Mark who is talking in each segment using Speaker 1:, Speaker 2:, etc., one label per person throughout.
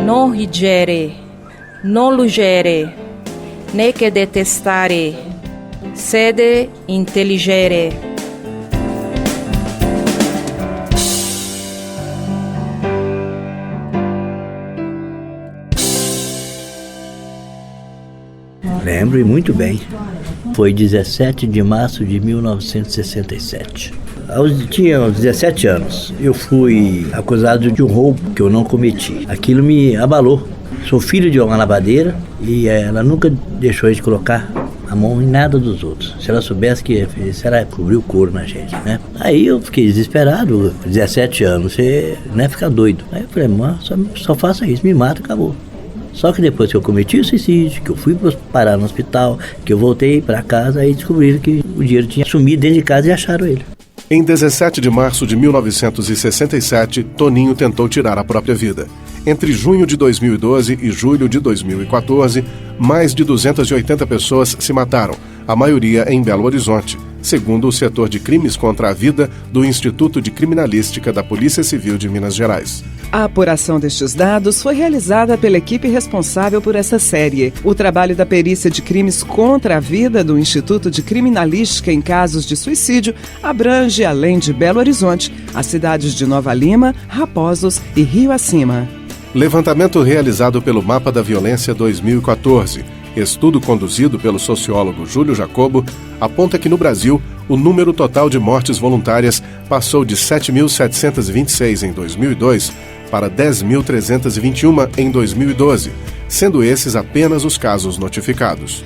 Speaker 1: non rigere, non lugere, né que detestare, sede intelligere.
Speaker 2: Lembro e muito bem. Foi 17 de março de 1967. Tinha uns 17 anos. Eu fui acusado de um roubo que eu não cometi. Aquilo me abalou. Sou filho de uma lavadeira e ela nunca deixou de colocar a mão em nada dos outros. Se ela soubesse que isso era cobrir o couro na gente, né? Aí eu fiquei desesperado, 17 anos, você né, fica doido. Aí eu falei, mãe, só faça isso, me mata, acabou. Só que depois que eu cometi o suicídio, que eu fui parar no hospital, que eu voltei para casa, aí descobriram que o dinheiro tinha sumido dentro de casa e acharam ele.
Speaker 3: Em 17 de março de 1967, Toninho tentou tirar a própria vida. Entre junho de 2012 e julho de 2014, mais de 280 pessoas se mataram, a maioria em Belo Horizonte, segundo o setor de crimes contra a vida do Instituto de Criminalística da Polícia Civil de Minas Gerais.
Speaker 4: A apuração destes dados foi realizada pela equipe responsável por essa série. O trabalho da perícia de crimes contra a vida do Instituto de Criminalística em casos de suicídio abrange, além de Belo Horizonte, as cidades de Nova Lima, Raposos e Rio Acima.
Speaker 3: Levantamento realizado pelo Mapa da Violência 2014. Estudo conduzido pelo sociólogo Júlio Jacobo aponta que no Brasil o número total de mortes voluntárias passou de 7.726 em 2002 para 10.321 em 2012, sendo esses apenas os casos notificados.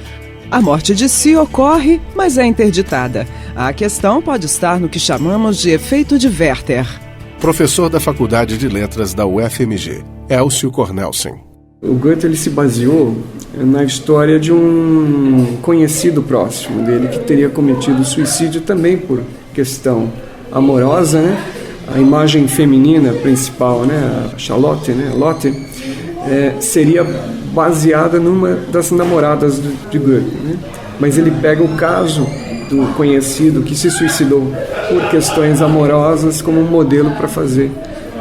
Speaker 4: A morte de si ocorre, mas é interditada. A questão pode estar no que chamamos de efeito de Werther.
Speaker 3: Professor da Faculdade de Letras da UFMG, Elcio Cornelsen.
Speaker 5: O Goethe ele se baseou na história de um conhecido próximo dele que teria cometido suicídio também por questão amorosa, né? A imagem feminina principal, né? A Charlotte, né? Lotte, seria baseada numa das namoradas de Goethe, né? Mas ele pega o caso do conhecido que se suicidou por questões amorosas como um modelo para fazer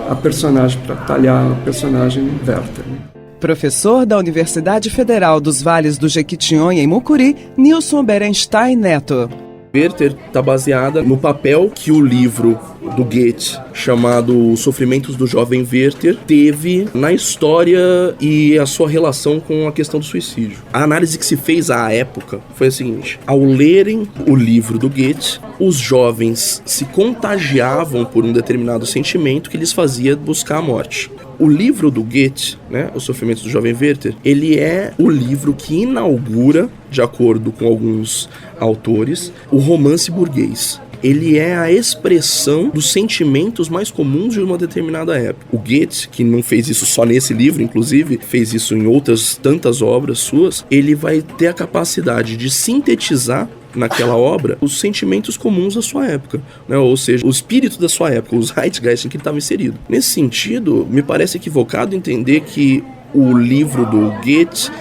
Speaker 5: a personagem, para talhar a personagem Werther, né?
Speaker 4: Professor da Universidade Federal dos Vales do Jequitinhonha, em Mucuri, Nilson Berenstein Neto.
Speaker 6: Werther está baseada no papel que o livro do Goethe, chamado Os Sofrimentos do Jovem Werther, teve na história e a sua relação com a questão do suicídio. A análise que se fez à época foi a seguinte: ao lerem o livro do Goethe, os jovens se contagiavam por um determinado sentimento que lhes fazia buscar a morte. O livro do Goethe, né, Os Sofrimentos do Jovem Werther, ele é o livro que inaugura, de acordo com alguns autores, o romance burguês. Ele é a expressão dos sentimentos mais comuns de uma determinada época. O Goethe, que não fez isso só nesse livro, inclusive, fez isso em outras tantas obras suas, ele vai ter a capacidade de sintetizar naquela obra os sentimentos comuns da sua época, né? Ou seja, o espírito da sua época, os Zeitgeist em que ele estava inserido. Nesse sentido, me parece equivocado entender que o livro do Goethe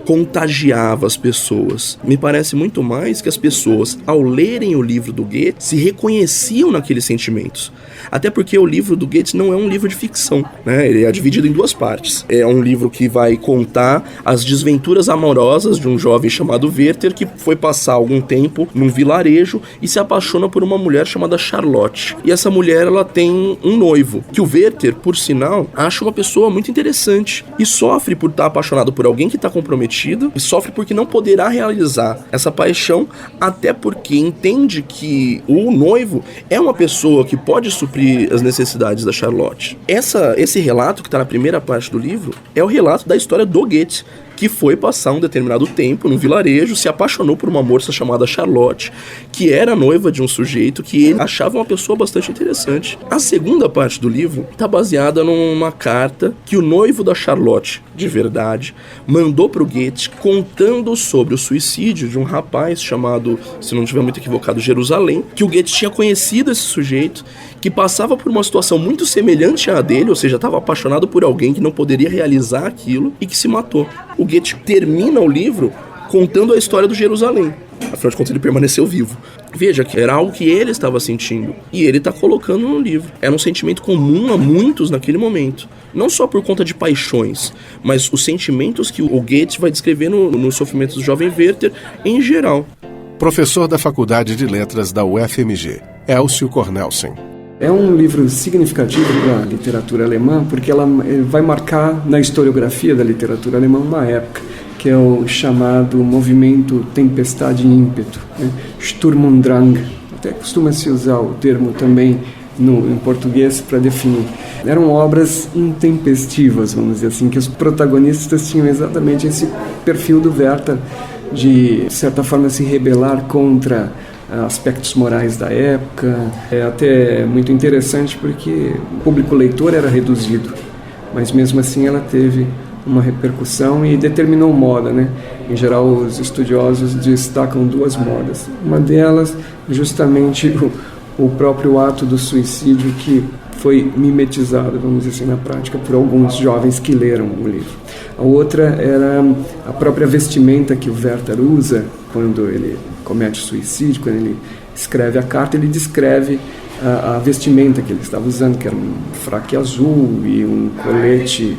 Speaker 6: contagiava as pessoas. Me parece muito mais que as pessoas, ao lerem o livro do Goethe, se reconheciam naqueles sentimentos. Até porque o livro do Goethe não é um livro de ficção, né? Ele é dividido em duas partes. É um livro que vai contar as desventuras amorosas de um jovem chamado Werther, que foi passar algum tempo num vilarejo e se apaixona por uma mulher chamada Charlotte. E essa mulher, ela tem um noivo, que o Werther, por sinal, acha uma pessoa muito interessante e sofre por estar apaixonado por alguém que está comprometido, e sofre porque não poderá realizar essa paixão, até porque entende que o noivo é uma pessoa que pode suprir as necessidades da Charlotte. Esse relato que está na primeira parte do livro é o relato da história do Goethe, que foi passar um determinado tempo num vilarejo, se apaixonou por uma moça chamada Charlotte, que era noiva de um sujeito que ele achava uma pessoa bastante interessante. A segunda parte do livro está baseada numa carta que o noivo da Charlotte, de verdade, mandou para o Goethe contando sobre o suicídio de um rapaz chamado, se não estiver muito equivocado, Jerusalém, que o Goethe tinha conhecido esse sujeito, que passava por uma situação muito semelhante à dele, ou seja, estava apaixonado por alguém que não poderia realizar aquilo e que se matou. O Goethe termina o livro contando a história do Jerusalém. Afinal de contas, ele permaneceu vivo. Veja que era algo que ele estava sentindo e ele está colocando no livro. Era um sentimento comum a muitos naquele momento. Não só por conta de paixões, mas os sentimentos que o Goethe vai descrever no Sofrimentos do Jovem Werther em geral.
Speaker 3: Professor da Faculdade de Letras da UFMG, Elcio Cornelsen.
Speaker 5: É um livro significativo para a literatura alemã, porque ele vai marcar na historiografia da literatura alemã uma época, que é o chamado movimento Tempestade e Ímpeto, né? Sturm und Drang. Até costuma-se usar o termo também em português para definir. Eram obras intempestivas, vamos dizer assim, que os protagonistas tinham exatamente esse perfil do Werther, de certa forma se rebelar contra aspectos morais da época. É até muito interessante porque o público leitor era reduzido, mas mesmo assim ela teve uma repercussão e determinou moda, né? Em geral, os estudiosos destacam duas modas. Uma delas, justamente o próprio ato do suicídio, que foi mimetizado, vamos dizer assim, na prática, por alguns jovens que leram o livro. A outra era a própria vestimenta que o Werther usa quando ele comete suicídio, quando ele escreve a carta, ele descreve a vestimenta que ele estava usando, que era um fraque azul e um colete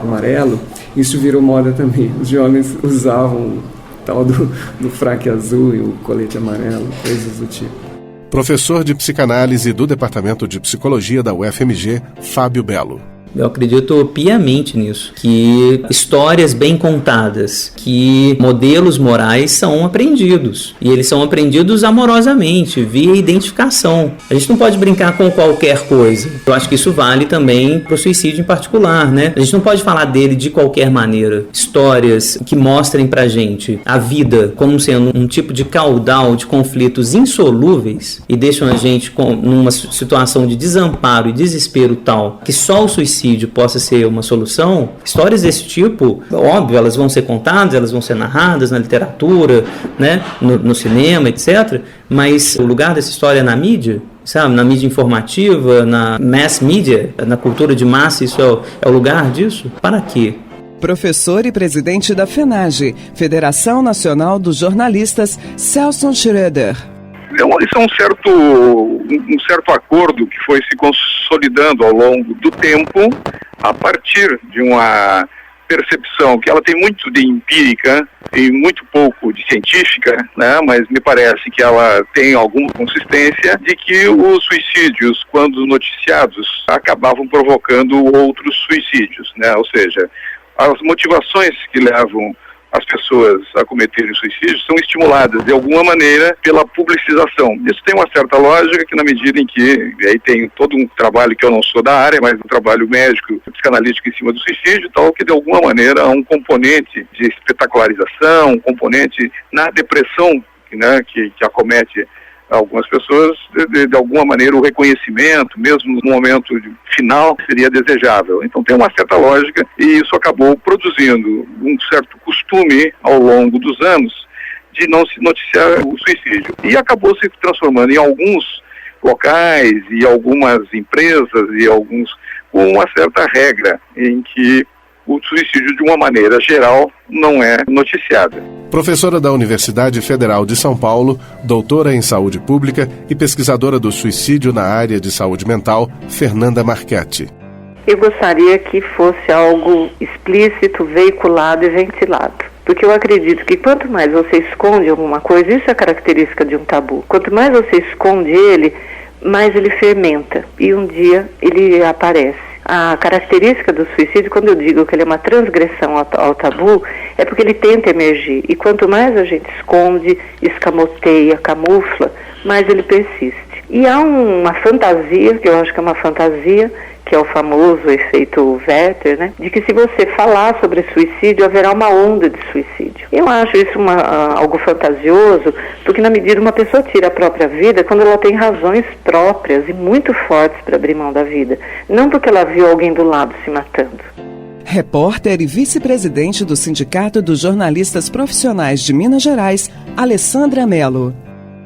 Speaker 5: amarelo. Isso virou moda também. Os jovens usavam o tal do fraque azul e o colete amarelo, coisas do tipo.
Speaker 3: Professor de Psicanálise do Departamento de Psicologia da UFMG, Fábio Belo.
Speaker 7: Eu acredito piamente nisso, que histórias bem contadas, que modelos morais são aprendidos, e eles são aprendidos amorosamente, via identificação. A gente não pode brincar com qualquer coisa. Eu acho que isso vale também para o suicídio em particular, né? A gente não pode falar dele de qualquer maneira. Histórias que mostrem pra gente a vida como sendo um tipo de caudal de conflitos insolúveis e deixam a gente numa situação de desamparo e desespero tal que só o suicídio possa ser uma solução. Histórias desse tipo, óbvio, elas vão ser contadas, elas vão ser narradas na literatura, né, no cinema, etc. Mas o lugar dessa história é na mídia, sabe? Na mídia informativa, na mass media, na cultura de massa, isso é o lugar disso? Para quê?
Speaker 4: Professor e presidente da FENAGE, Federação Nacional dos Jornalistas, Celso Schroeder.
Speaker 8: Isso é um certo acordo que foi se consolidando ao longo do tempo, a partir de uma percepção que ela tem muito de empírica e muito pouco de científica, né? Mas me parece que ela tem alguma consistência de que os suicídios, quando noticiados, acabavam provocando outros suicídios, né? Ou seja, as motivações que levam as pessoas a cometerem suicídio são estimuladas de alguma maneira pela publicização. Isso tem uma certa lógica que, na medida em que aí tem todo um trabalho que eu não sou da área, mas um trabalho médico, psicanalítico em cima do suicídio, tal, que de alguma maneira há um componente de espetacularização, um componente na depressão, né, que acomete algumas pessoas, de alguma maneira o reconhecimento, mesmo no momento final, seria desejável. Então tem uma certa lógica e isso acabou produzindo um certo costume ao longo dos anos de não se noticiar o suicídio. E acabou se transformando em alguns locais e algumas empresas e alguns com uma certa regra em que o suicídio, de uma maneira geral, não é noticiado.
Speaker 3: Professora da Universidade Federal de São Paulo, doutora em saúde pública e pesquisadora do suicídio na área de saúde mental, Fernanda Marchetti.
Speaker 9: Eu gostaria que fosse algo explícito, veiculado e ventilado. Porque eu acredito que quanto mais você esconde alguma coisa, isso é característica de um tabu. Quanto mais você esconde ele, mais ele fermenta. E um dia ele aparece. A característica do suicídio, quando eu digo que ele é uma transgressão ao tabu, é porque ele tenta emergir. E quanto mais a gente esconde, escamoteia, camufla, mais ele persiste. E há uma fantasia, que eu acho que é uma fantasia, que é o famoso efeito Werther, né? De que se você falar sobre suicídio, haverá uma onda de suicídio. Eu acho isso algo fantasioso, porque na medida uma pessoa tira a própria vida quando ela tem razões próprias e muito fortes para abrir mão da vida, não porque ela viu alguém do lado se matando.
Speaker 4: Repórter e vice-presidente do Sindicato dos Jornalistas Profissionais de Minas Gerais, Alessandra Mello.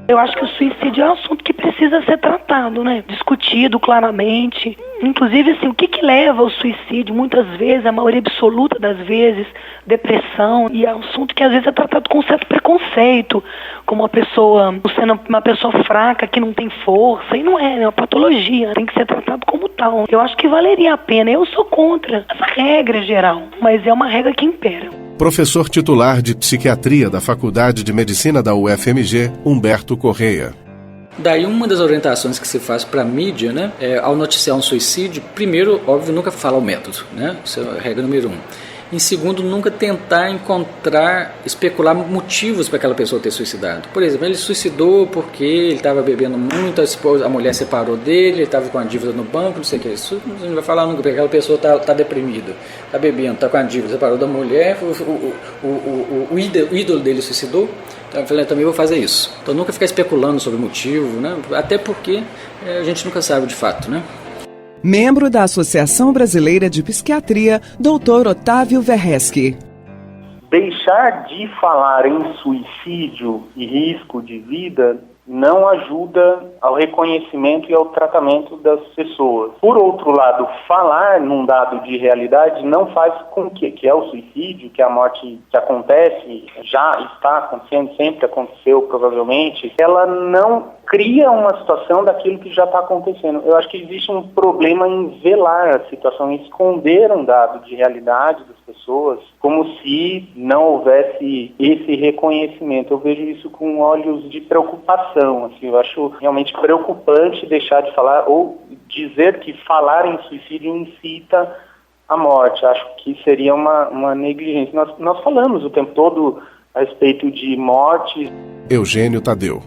Speaker 10: Eu acho que o suicídio é um assunto que precisa ser tratado, né? Discutido claramente. Inclusive, assim, o que leva ao suicídio? Muitas vezes, a maioria absoluta das vezes, depressão. E é um assunto que às vezes é tratado com certo preconceito, como uma pessoa sendo uma pessoa fraca, que não tem força. E não é uma patologia, tem que ser tratado como tal. Eu acho que valeria a pena. Eu sou contra essa regra geral, mas é uma regra que impera.
Speaker 3: Professor titular de Psiquiatria da Faculdade de Medicina da UFMG, Humberto Correia.
Speaker 11: Daí uma das orientações que se faz para a mídia, né, ao noticiar um suicídio, primeiro, óbvio, nunca falar o método, né, isso é a regra número 1. Em segundo, nunca tentar especular motivos para aquela pessoa ter suicidado. Por exemplo, ele suicidou porque ele estava bebendo muito, a mulher separou dele, ele estava com a dívida no banco, não sei o que. Isso a gente não vai falar nunca, porque aquela pessoa está deprimida, está bebendo, está com a dívida, separou da mulher, o ídolo dele suicidou. Então eu falei, também vou fazer isso. Então nunca ficar especulando sobre o motivo, né? Até porque a gente nunca sabe de fato, né?
Speaker 4: Membro da Associação Brasileira de Psiquiatria, Dr. Otávio Verreschi.
Speaker 12: Deixar de falar em suicídio e risco de vida não ajuda ao reconhecimento e ao tratamento das pessoas. Por outro lado, falar num dado de realidade não faz com que é o suicídio, que é a morte que acontece, já está acontecendo, sempre aconteceu provavelmente, ela não cria uma situação daquilo que já está acontecendo. Eu acho que existe um problema em velar a situação, em esconder um dado de realidade das pessoas, como se não houvesse esse reconhecimento. Eu vejo isso com olhos de preocupação. Assim, eu acho realmente preocupante deixar de falar ou dizer que falar em suicídio incita a morte. Acho que seria uma negligência. Nós falamos o tempo todo a respeito de morte.
Speaker 3: Eugênio Tadeu.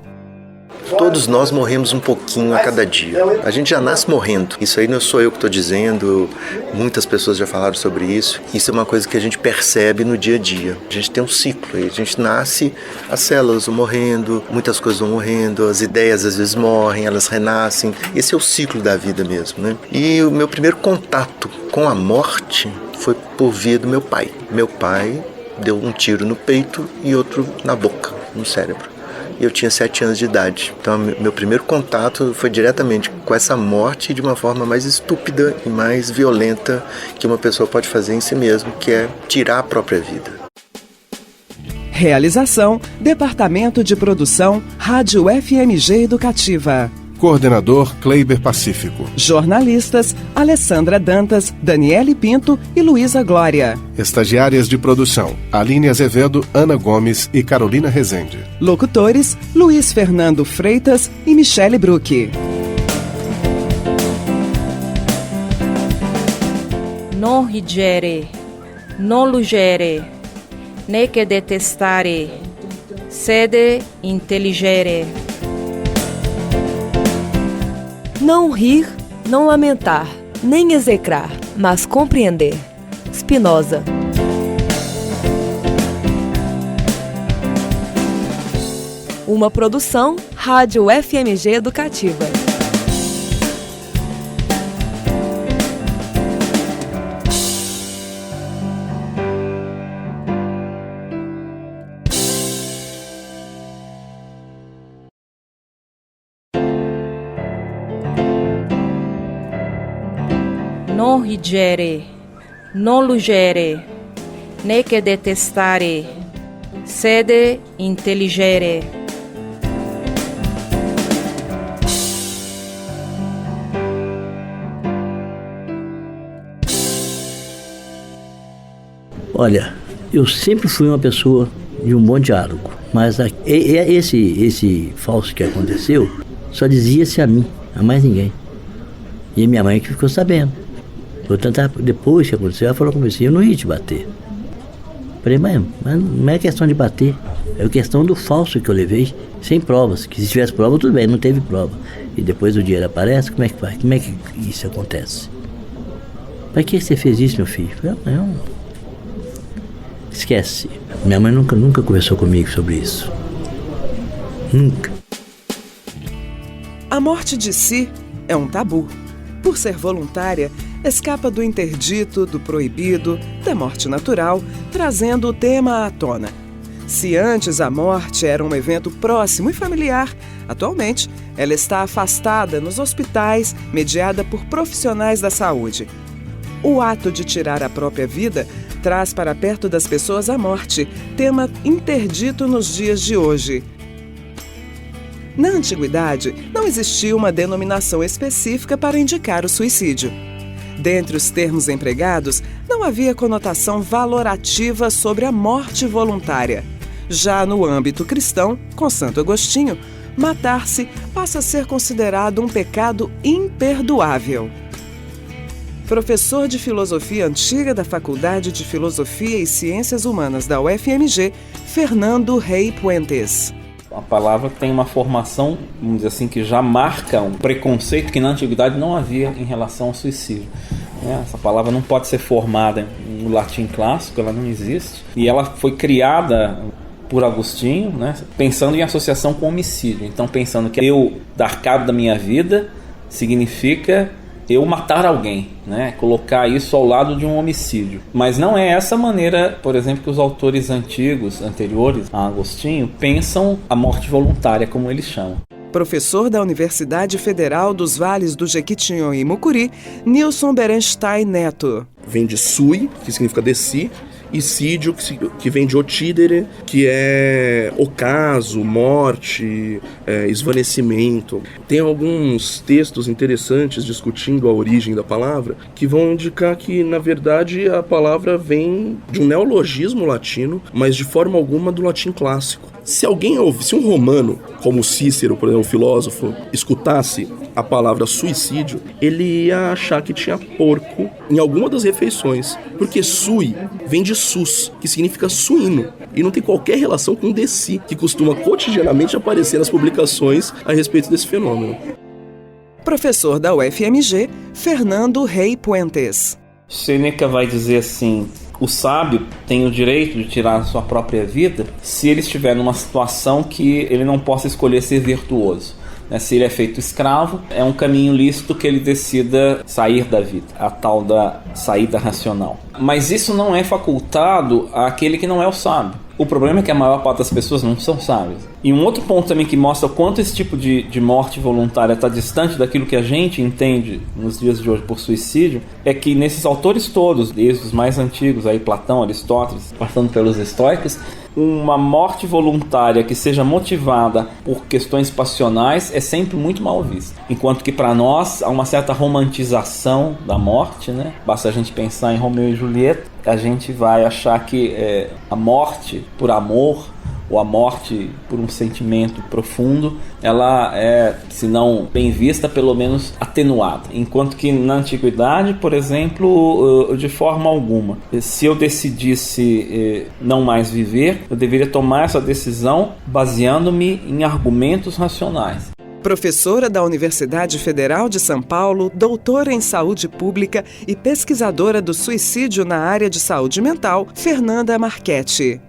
Speaker 13: Todos nós morremos um pouquinho a cada dia. A gente já nasce morrendo. Isso aí não sou eu que estou dizendo, muitas pessoas já falaram sobre isso. Isso é uma coisa que a gente percebe no dia a dia. A gente tem um ciclo aí. A gente nasce, as células vão morrendo, muitas coisas vão morrendo, as ideias às vezes morrem, elas renascem. Esse é o ciclo da vida mesmo, né? E o meu primeiro contato com a morte foi por via do meu pai. Meu pai deu um tiro no peito e outro na boca, no cérebro. E eu tinha 7 anos de idade. Então, meu primeiro contato foi diretamente com essa morte de uma forma mais estúpida e mais violenta que uma pessoa pode fazer em si mesmo, que é tirar a própria vida.
Speaker 4: Realização: Departamento de Produção, Rádio FMG Educativa.
Speaker 3: Coordenador Kleiber Pacífico.
Speaker 4: Jornalistas Alessandra Dantas, Daniele Pinto e Luísa Glória.
Speaker 3: Estagiárias de produção Aline Azevedo, Ana Gomes e Carolina Rezende.
Speaker 4: Locutores Luiz Fernando Freitas e Michele Bruck.
Speaker 1: Non rigere, non lugere, né que detestare, sede intelligere.
Speaker 14: Não rir, não lamentar, nem execrar, mas compreender. Spinoza. Uma produção Rádio FMG Educativa.
Speaker 1: Non rigere, non lugere, né que detestare, sede intelligere.
Speaker 2: Olha, eu sempre fui uma pessoa de um bom diálogo, mas esse falso que aconteceu só dizia-se a mim, a mais ninguém. E a minha mãe que ficou sabendo. Portanto, depois que aconteceu, ela falou comigo assim, eu não ia te bater. Falei, mas não é questão de bater, é questão do falso que eu levei, sem provas, que se tivesse prova, tudo bem, não teve prova. E depois o dinheiro aparece, como é que vai? Como é que isso acontece? Para que você fez isso, meu filho? Falei, não. Esquece. Minha mãe nunca conversou comigo sobre isso. Nunca.
Speaker 4: A morte de si é um tabu. Por ser voluntária, escapa do interdito, do proibido, da morte natural, trazendo o tema à tona. Se antes a morte era um evento próximo e familiar, atualmente ela está afastada nos hospitais, mediada por profissionais da saúde. O ato de tirar a própria vida traz para perto das pessoas a morte, tema interdito nos dias de hoje. Na antiguidade, não existia uma denominação específica para indicar o suicídio. Dentre os termos empregados, não havia conotação valorativa sobre a morte voluntária. Já no âmbito cristão, com Santo Agostinho, matar-se passa a ser considerado um pecado imperdoável. Professor de Filosofia Antiga da Faculdade de Filosofia e Ciências Humanas da UFMG, Fernando Rey Puentes.
Speaker 15: A palavra tem uma formação, vamos dizer assim, que já marca um preconceito que na antiguidade não havia em relação ao suicídio. Essa palavra não pode ser formada no latim clássico, ela não existe. E ela foi criada por Agostinho, pensando em associação com homicídio. Então, pensando que eu dar cabo da minha vida significa eu matar alguém, colocar isso ao lado de um homicídio. Mas não é essa maneira, por exemplo, que os autores anteriores a Agostinho, pensam a morte voluntária, como eles chamam.
Speaker 4: Professor da Universidade Federal dos Vales do Jequitinhonha e Mucuri, Nilson Berenstein Neto.
Speaker 6: Vem de sui, que significa desci, e sídio, que vem de otidere, que é ocaso, morte, esvanecimento. Tem alguns textos interessantes discutindo a origem da palavra, que vão indicar que, na verdade, a palavra vem de um neologismo latino, mas de forma alguma do latim clássico. Se um romano, como Cícero, por exemplo, um filósofo, escutasse a palavra suicídio, ele ia achar que tinha porco em alguma das refeições, porque sui vem de sus, que significa suíno, e não tem qualquer relação com desci, que costuma cotidianamente aparecer nas publicações a respeito desse fenômeno.
Speaker 4: Professor da UFMG, Fernando Rey Puentes.
Speaker 15: Sêneca vai dizer assim: o sábio tem o direito de tirar a sua própria vida se ele estiver numa situação que ele não possa escolher ser virtuoso. Se ele é feito escravo, é um caminho lícito que ele decida sair da vida, a tal da saída racional. Mas isso não é facultado àquele que não é o sábio. O problema é que a maior parte das pessoas não são sábias. E um outro ponto também que mostra o quanto esse tipo de morte voluntária está distante daquilo que a gente entende nos dias de hoje por suicídio, é que nesses autores todos, desde os mais antigos, aí Platão, Aristóteles, passando pelos estoicos, uma morte voluntária que seja motivada por questões passionais é sempre muito mal vista. Enquanto que para nós há uma certa romantização da morte, Basta a gente pensar em Romeu e Julieta, a gente vai achar que a morte por amor ou a morte por um sentimento profundo, ela é, se não bem vista, pelo menos atenuada. Enquanto que na antiguidade, por exemplo, de forma alguma. Se eu decidisse não mais viver, eu deveria tomar essa decisão baseando-me em argumentos racionais.
Speaker 4: Professora da Universidade Federal de São Paulo, doutora em saúde pública e pesquisadora do suicídio na área de saúde mental, Fernanda Marchetti.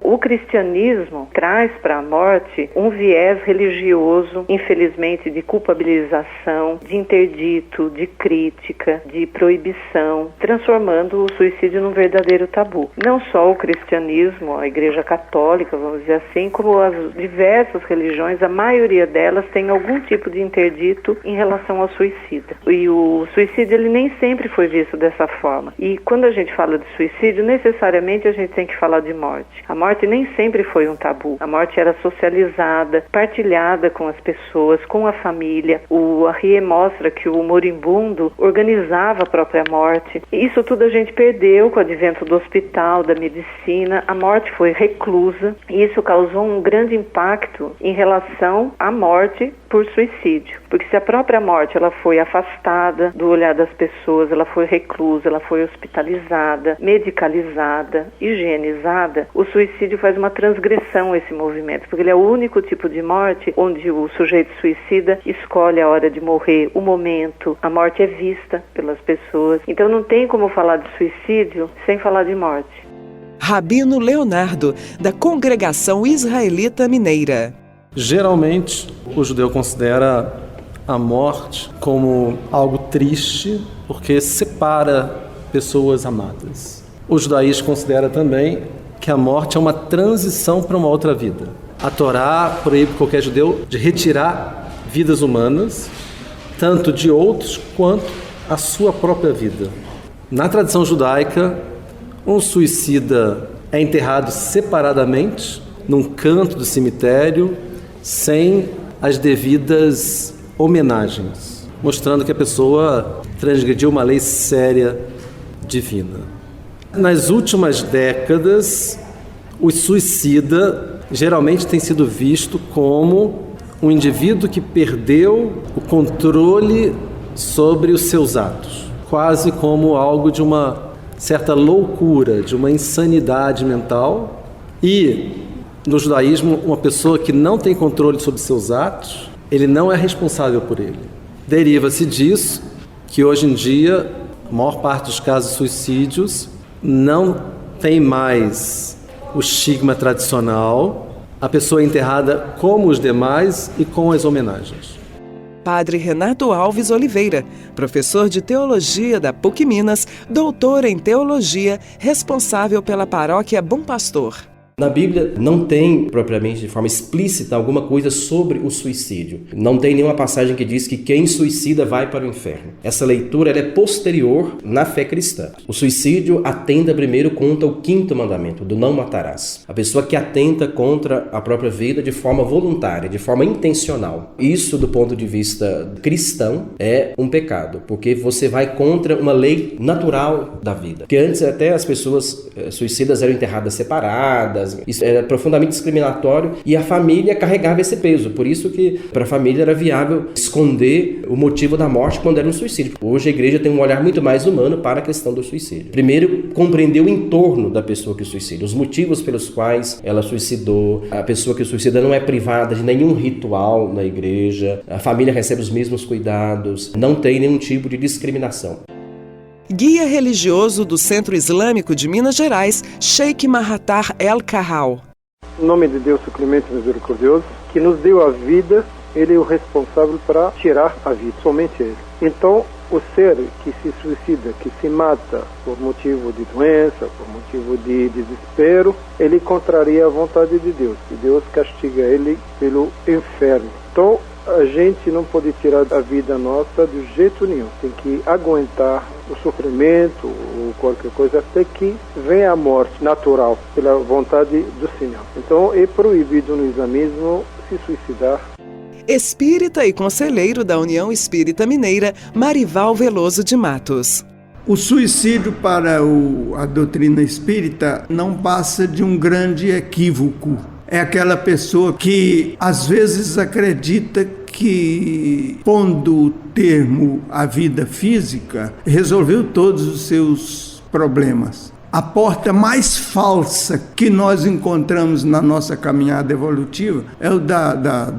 Speaker 9: O cristianismo traz para a morte um viés religioso, infelizmente, de culpabilização, de interdito, de crítica, de proibição, transformando o suicídio num verdadeiro tabu. Não só o cristianismo, a Igreja Católica, vamos dizer assim, como as diversas religiões, a maioria delas tem algum tipo de interdito em relação ao suicida. E o suicídio, ele nem sempre foi visto dessa forma. E quando a gente fala de suicídio, necessariamente a gente tem que falar de morte. A morte nem sempre foi um tabu. A morte era socializada, partilhada com as pessoas, com a família. O Arrie mostra que o moribundo organizava a própria morte. Isso tudo a gente perdeu com o advento do hospital, da medicina. A morte foi reclusa e isso causou um grande impacto em relação à morte por suicídio. Porque se a própria morte ela foi afastada do olhar das pessoas, ela foi reclusa, ela foi hospitalizada, medicalizada, higienizada, o suicídio faz uma transgressão a esse movimento, porque ele é o único tipo de morte onde o sujeito suicida escolhe a hora de morrer, o momento, a morte é vista pelas pessoas. Então não tem como falar de suicídio sem falar de morte.
Speaker 4: Rabino Leonardo, da Congregação Israelita Mineira.
Speaker 16: Geralmente, o judeu considera a morte como algo triste, porque separa pessoas amadas. O judaísmo considera também que a morte é uma transição para uma outra vida. A Torá proíbe qualquer judeu de retirar vidas humanas, tanto de outros quanto a sua própria vida. Na tradição judaica, um suicida é enterrado separadamente, num canto do cemitério, sem as devidas homenagens, mostrando que a pessoa transgrediu uma lei séria divina. Nas últimas décadas, o suicida geralmente tem sido visto como um indivíduo que perdeu o controle sobre os seus atos, quase como algo de uma certa loucura, de uma insanidade mental. E, no judaísmo, uma pessoa que não tem controle sobre seus atos, ele não é responsável por ele. Deriva-se disso que, hoje em dia, a maior parte dos casos de suicídios não tem mais o estigma tradicional, a pessoa é enterrada como os demais e com as homenagens.
Speaker 4: Padre Renato Alves Oliveira, professor de Teologia da PUC Minas, doutor em Teologia, responsável pela paróquia Bom Pastor.
Speaker 17: Na Bíblia não tem, propriamente, de forma explícita, alguma coisa sobre o suicídio. Não tem nenhuma passagem que diz que quem suicida vai para o inferno. Essa leitura ela é posterior na fé cristã. O suicídio atenta primeiro contra o 5º mandamento, do não matarás. A pessoa que atenta contra a própria vida de forma voluntária, de forma intencional. Isso, do ponto de vista cristão, é um pecado, porque você vai contra uma lei natural da vida. Porque antes até as pessoas suicidas eram enterradas separadas. Isso era profundamente discriminatório e a família carregava esse peso. Por isso que para a família era viável esconder o motivo da morte quando era um suicídio. Hoje a igreja tem um olhar muito mais humano para a questão do suicídio. Primeiro, compreender o entorno da pessoa que suicida, os motivos pelos quais ela suicidou. A pessoa que suicida não é privada de nenhum ritual na igreja, a família recebe os mesmos cuidados, não tem nenhum tipo de discriminação.
Speaker 4: Guia religioso do Centro Islâmico de Minas Gerais, Sheikh Mahatar El-Kahal.
Speaker 18: Em nome de Deus, o clemente e misericordioso, que nos deu a vida, ele é o responsável para tirar a vida, somente ele. Então, o ser que se suicida, que se mata por motivo de doença, por motivo de desespero, ele contraria a vontade de Deus, e Deus castiga ele pelo inferno. Então, a gente não pode tirar a vida nossa de jeito nenhum. Tem que aguentar o sofrimento ou qualquer coisa até que venha a morte natural, pela vontade do Senhor. Então é proibido no islamismo se suicidar.
Speaker 4: Espírita e conselheiro da União Espírita Mineira, Marival Veloso de Matos.
Speaker 19: O suicídio para a doutrina espírita não passa de um grande equívoco. É aquela pessoa que às vezes acredita que, pondo termo à vida física, resolveu todos os seus problemas. A porta mais falsa que nós encontramos na nossa caminhada evolutiva é o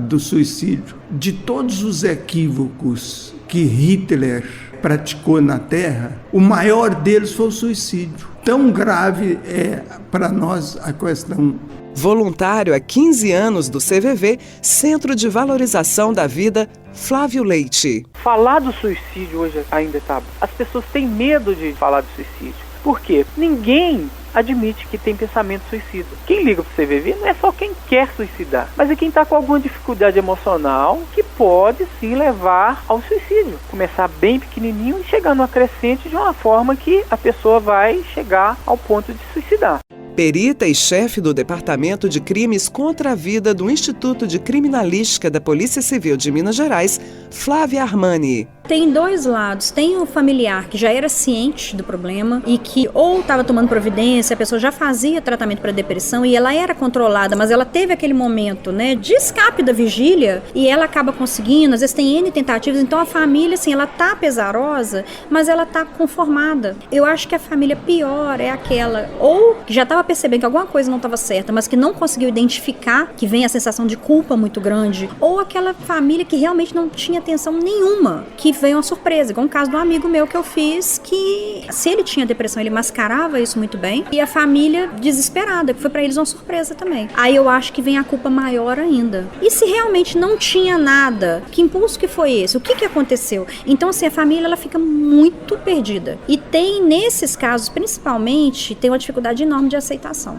Speaker 19: do suicídio. De todos os equívocos que Hitler praticou na Terra, o maior deles foi o suicídio. Tão grave é para nós a questão.
Speaker 4: Voluntário há 15 anos do CVV, Centro de Valorização da Vida, Flávio Leite.
Speaker 20: Falar do suicídio hoje ainda é tabu. As pessoas têm medo de falar do suicídio. Por quê? Ninguém admite que tem pensamento suicida. Quem liga para o CVV não é só quem quer suicidar, mas é quem está com alguma dificuldade emocional que pode sim levar ao suicídio. Começar bem pequenininho e chegar numa crescente de uma forma que a pessoa vai chegar ao ponto de suicidar.
Speaker 4: Perita e chefe do Departamento de Crimes contra a Vida do Instituto de Criminalística da Polícia Civil de Minas Gerais, Flávia Armani.
Speaker 21: Tem dois lados. Tem o familiar que já era ciente do problema e que ou estava tomando providência, a pessoa já fazia tratamento para depressão e ela era controlada, mas ela teve aquele momento, né, de escape da vigília e ela acaba conseguindo, às vezes tem N tentativas, então a família, assim, ela tá pesarosa, mas ela tá conformada. Eu acho que a família pior é aquela, ou que já estava percebendo que alguma coisa não estava certa, mas que não conseguiu identificar, que vem a sensação de culpa muito grande, ou aquela família que realmente não tinha atenção nenhuma, que veio uma surpresa, igual um caso de um amigo meu que eu fiz, que se ele tinha depressão, ele mascarava isso muito bem, e a família desesperada, que foi pra eles uma surpresa também. Aí eu acho que vem a culpa maior ainda. E se realmente não tinha nada, que impulso que foi esse? O que aconteceu? Então, assim, a família, ela fica muito perdida. E tem, nesses casos, principalmente, tem uma dificuldade enorme de aceitação.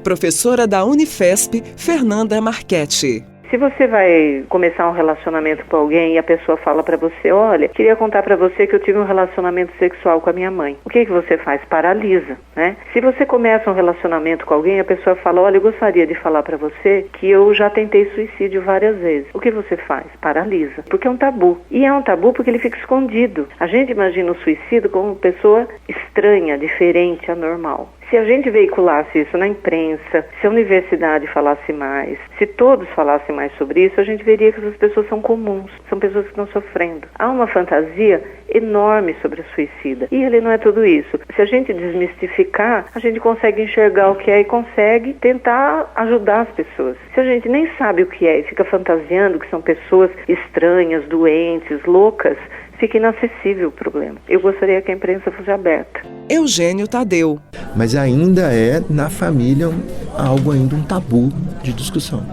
Speaker 4: professora da Unifesp, Fernanda Marchetti.
Speaker 9: Se você vai começar um relacionamento com alguém e a pessoa fala pra você, olha, queria contar pra você que eu tive um relacionamento sexual com a minha mãe. O que você faz? Paralisa, né? Se você começa um relacionamento com alguém e a pessoa fala, olha, eu gostaria de falar pra você que eu já tentei suicídio várias vezes. O que você faz? Paralisa. Porque é um tabu. E é um tabu porque ele fica escondido. A gente imagina o suicídio como uma pessoa estranha, diferente, anormal. Se a gente veiculasse isso na imprensa, se a universidade falasse mais, se todos falassem mais sobre isso, a gente veria que essas pessoas são comuns, são pessoas que estão sofrendo. Há uma fantasia enorme sobre o suicida e ele não é tudo isso. Se a gente desmistificar, a gente consegue enxergar o que é e consegue tentar ajudar as pessoas. Se a gente nem sabe o que é e fica fantasiando que são pessoas estranhas, doentes, loucas, fica inacessível o problema. Eu gostaria que a imprensa fosse aberta.
Speaker 4: Eugênio Tadeu.
Speaker 13: Mas ainda é, na família, algo ainda um tabu de discussão,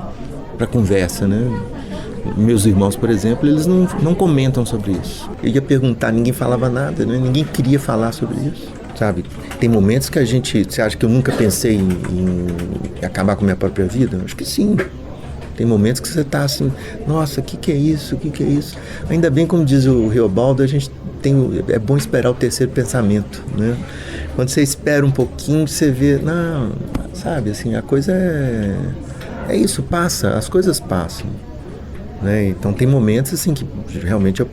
Speaker 13: para conversa, né? Meus irmãos, por exemplo, eles não comentam sobre isso. Eu ia perguntar, ninguém falava nada, né? Ninguém queria falar sobre isso, sabe? Tem momentos que você acha que eu nunca pensei em acabar com a minha própria vida? Acho que sim. Tem momentos que você está assim, nossa, o que é isso? O que é isso? Ainda bem, como diz o Riobaldo, é bom esperar o terceiro pensamento, né? Quando você espera um pouquinho, você vê, não, sabe, assim, a coisa é isso, passa, as coisas passam, né? Então tem momentos assim que realmente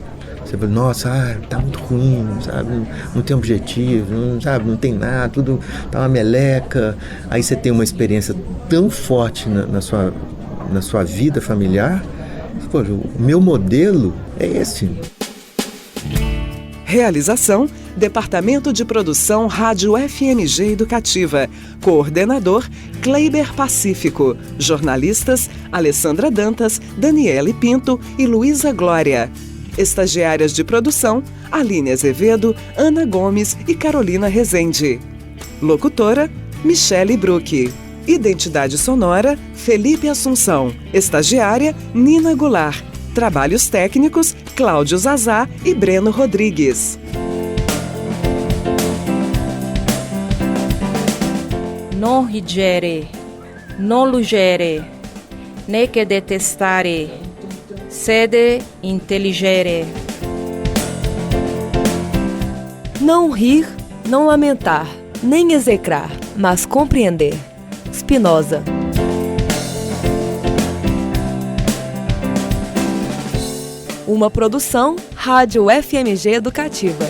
Speaker 13: você fala, nossa, tá muito ruim, sabe? Não tem objetivo, não tem nada, tudo tá uma meleca. Aí você tem uma experiência tão forte na sua vida familiar, pô, o meu modelo é esse.
Speaker 4: Realização, Departamento de Produção Rádio FMG Educativa. Coordenador, Kleiber Pacífico. Jornalistas, Alessandra Dantas, Daniele Pinto e Luísa Glória. Estagiárias de produção, Aline Azevedo, Ana Gomes e Carolina Rezende. Locutora, Michele Bruck. Identidade sonora, Felipe Assunção. Estagiária, Nina Goulart. Trabalhos técnicos, Cláudio Zazá e Breno Rodrigues.
Speaker 1: Non rigere, non lugere, né que detestare, sede intelligere.
Speaker 14: Não rir, não lamentar, nem execrar, mas compreender. Spinoza. Uma produção Rádio FMG Educativa.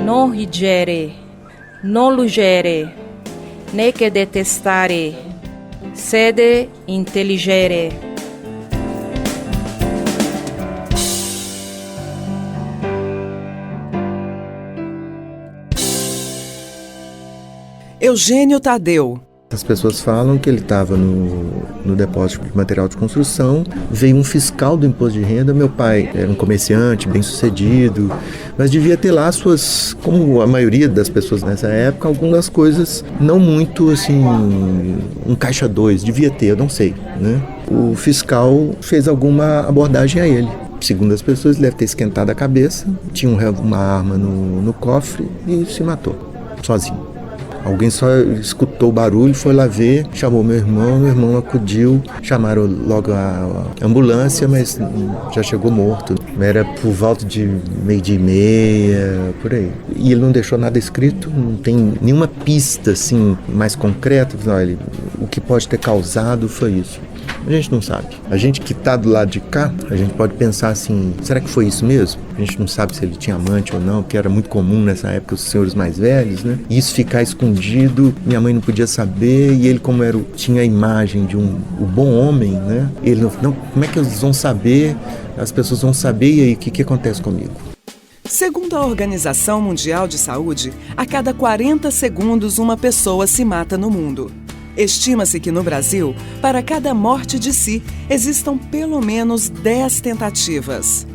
Speaker 1: Non rigere, non lugere, né que detestare, sede intelligere.
Speaker 4: Eugênio Tadeu.
Speaker 13: As pessoas falam que ele estava no depósito de material de construção, veio um fiscal do imposto de renda, meu pai era um comerciante bem sucedido, mas devia ter lá suas, como a maioria das pessoas nessa época, algumas coisas não muito assim, um caixa 2, devia ter, eu não sei, né? O fiscal fez alguma abordagem a ele. Segundo as pessoas, ele deve ter esquentado a cabeça, tinha uma arma no cofre e se matou, sozinho. Alguém só escutou o barulho, foi lá ver, chamou meu irmão acudiu, chamaram logo a ambulância, mas já chegou morto. Era por volta de 12:30, por aí. E ele não deixou nada escrito, não tem nenhuma pista assim, mais concreta. Olha, o que pode ter causado foi isso. A gente não sabe. A gente que está do lado de cá, a gente pode pensar assim, será que foi isso mesmo? A gente não sabe se ele tinha amante ou não, porque era muito comum nessa época os senhores mais velhos, né? E isso ficar escondido, minha mãe não podia saber, e ele como tinha a imagem de o bom homem, né? Ele não, como é que eles vão saber? As pessoas vão saber, e aí o que acontece comigo?
Speaker 4: Segundo a Organização Mundial de Saúde, a cada 40 segundos uma pessoa se mata no mundo. Estima-se que no Brasil, para cada morte de si, existam pelo menos 10 tentativas.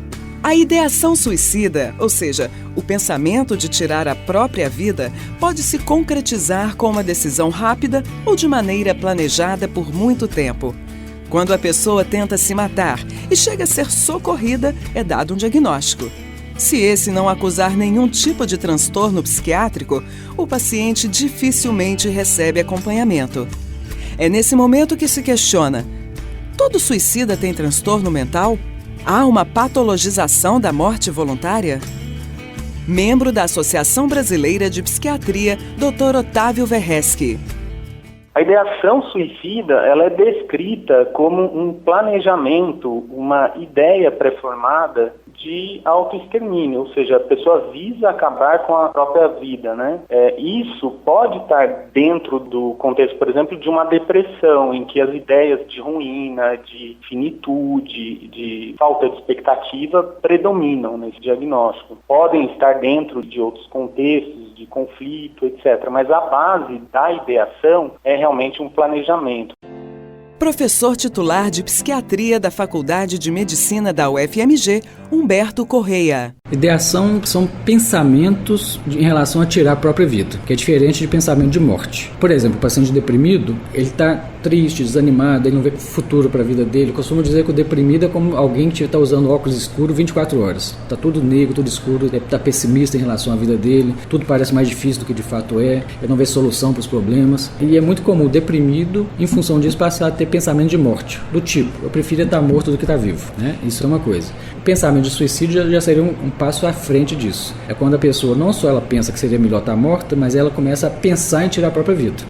Speaker 4: A ideação suicida, ou seja, o pensamento de tirar a própria vida, pode se concretizar com uma decisão rápida ou de maneira planejada por muito tempo. Quando a pessoa tenta se matar e chega a ser socorrida, é dado um diagnóstico. Se esse não acusar nenhum tipo de transtorno psiquiátrico, o paciente dificilmente recebe acompanhamento. É nesse momento que se questiona: todo suicida tem transtorno mental? Há uma patologização da morte voluntária? Membro da Associação Brasileira de Psiquiatria, Dr. Otávio Verreschi.
Speaker 12: A ideação suicida, ela é descrita como um planejamento, uma ideia pré-formada de autoextermínio, ou seja, a pessoa visa acabar com a própria vida, né? Isso pode estar dentro do contexto, por exemplo, de uma depressão, em que as ideias de ruína, de finitude, de falta de expectativa predominam nesse diagnóstico. Podem estar dentro de outros contextos, de conflito, etc. Mas a base da ideação é realmente um planejamento.
Speaker 4: Professor titular de Psiquiatria da Faculdade de Medicina da UFMG, Humberto Correia.
Speaker 11: Ideação são pensamentos em relação a tirar a própria vida, que é diferente de pensamento de morte. Por exemplo, o paciente deprimido, ele está triste, desanimado, ele não vê futuro para a vida dele. Eu costumo dizer que o deprimido é como alguém que está usando óculos escuros 24 horas. Está tudo negro, tudo escuro, está pessimista em relação à vida dele, tudo parece mais difícil do que de fato é, ele não vê solução para os problemas. E é muito comum o deprimido, em função disso, passar a ter pensamento de morte, do tipo, eu preferia estar morto do que estar vivo, né? Isso é uma coisa. O pensamento de suicídio já seria um passo à frente disso. É quando a pessoa não só ela pensa que seria melhor estar morta, mas ela começa a pensar em tirar a própria vida.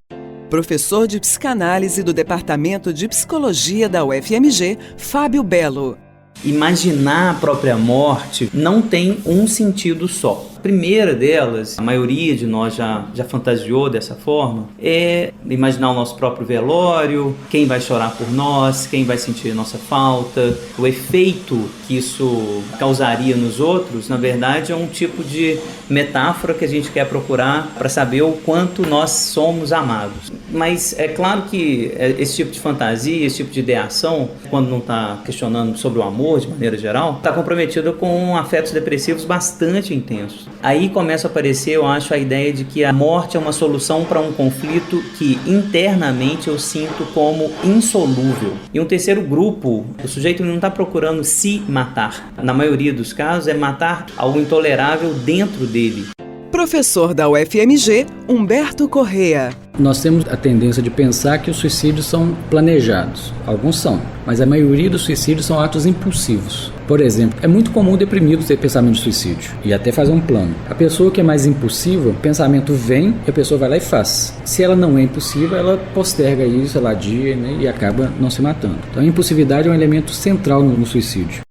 Speaker 4: Professor de psicanálise do Departamento de Psicologia da UFMG, Fábio Belo.
Speaker 7: Imaginar a própria morte não tem um sentido só. A primeira delas, a maioria de nós já fantasiou dessa forma, é imaginar o nosso próprio velório, quem vai chorar por nós, quem vai sentir nossa falta. O efeito que isso causaria nos outros, na verdade, é um tipo de metáfora que a gente quer procurar para saber o quanto nós somos amados. Mas é claro que esse tipo de fantasia, esse tipo de ideação, quando não está questionando sobre o amor de maneira geral, está comprometido com afetos depressivos bastante intensos. Aí começa a aparecer, eu acho, a ideia de que a morte é uma solução para um conflito que internamente eu sinto como insolúvel. E um terceiro grupo, o sujeito não está procurando se matar. Na maioria dos casos é matar algo intolerável dentro dele.
Speaker 4: Professor da UFMG, Humberto Correia.
Speaker 11: Nós temos a tendência de pensar que os suicídios são planejados. Alguns são, mas a maioria dos suicídios são atos impulsivos. Por exemplo, é muito comum o deprimido ter pensamento de suicídio e até fazer um plano. A pessoa que é mais impulsiva, o pensamento vem e a pessoa vai lá e faz. Se ela não é impulsiva, ela posterga isso, ela adia, né, e acaba não se matando. Então a impulsividade é um elemento central no suicídio.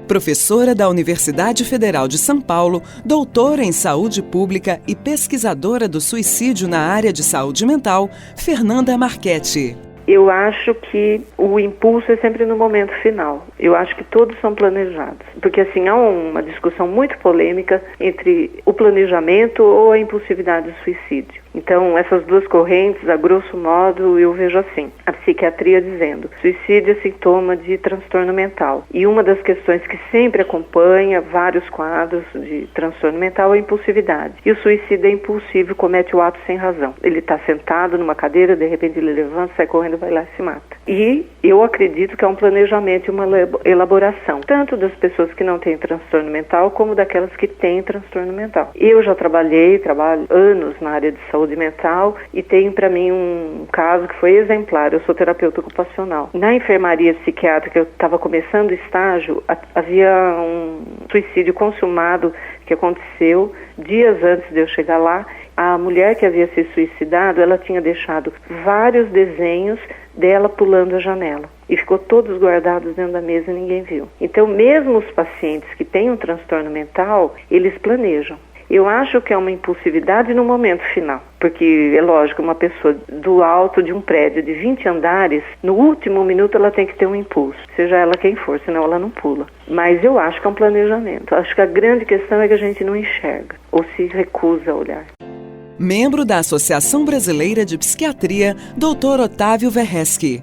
Speaker 4: Professora da Universidade Federal de São Paulo, doutora em saúde pública e pesquisadora do suicídio na área de saúde mental, Fernanda Marchetti.
Speaker 9: Eu acho que o impulso é sempre no momento final. Eu acho que todos são planejados. Porque assim, há uma discussão muito polêmica entre o planejamento ou a impulsividade do suicídio. Então, essas duas correntes, a grosso modo, eu vejo assim. A psiquiatria dizendo, suicídio é sintoma de transtorno mental. E uma das questões que sempre acompanha vários quadros de transtorno mental é a impulsividade. E o suicídio é impulsivo e comete o ato sem razão. Ele está sentado numa cadeira, de repente ele levanta, sai correndo, vai lá e se mata. E eu acredito que é um planejamento e uma elaboração, tanto das pessoas que não têm transtorno mental, como daquelas que têm transtorno mental. Eu já trabalho anos na área de saúde mental e tenho para mim um caso que foi exemplar. Eu sou terapeuta ocupacional. Na enfermaria psiquiátrica, eu estava começando o estágio, havia um suicídio consumado que aconteceu dias antes de eu chegar lá. A mulher que havia se suicidado, ela tinha deixado vários desenhos dela pulando a janela. E ficou todos guardados dentro da mesa e ninguém viu. Então, mesmo os pacientes que têm um transtorno mental, eles planejam. Eu acho que é uma impulsividade no momento final, porque é lógico, uma pessoa do alto de um prédio de 20 andares, no último minuto ela tem que ter um impulso, seja ela quem for, senão ela não pula. Mas eu acho que é um planejamento. Acho que a grande questão é que a gente não enxerga ou se recusa a olhar.
Speaker 4: Membro da Associação Brasileira de Psiquiatria, Dr. Otávio Verreschi.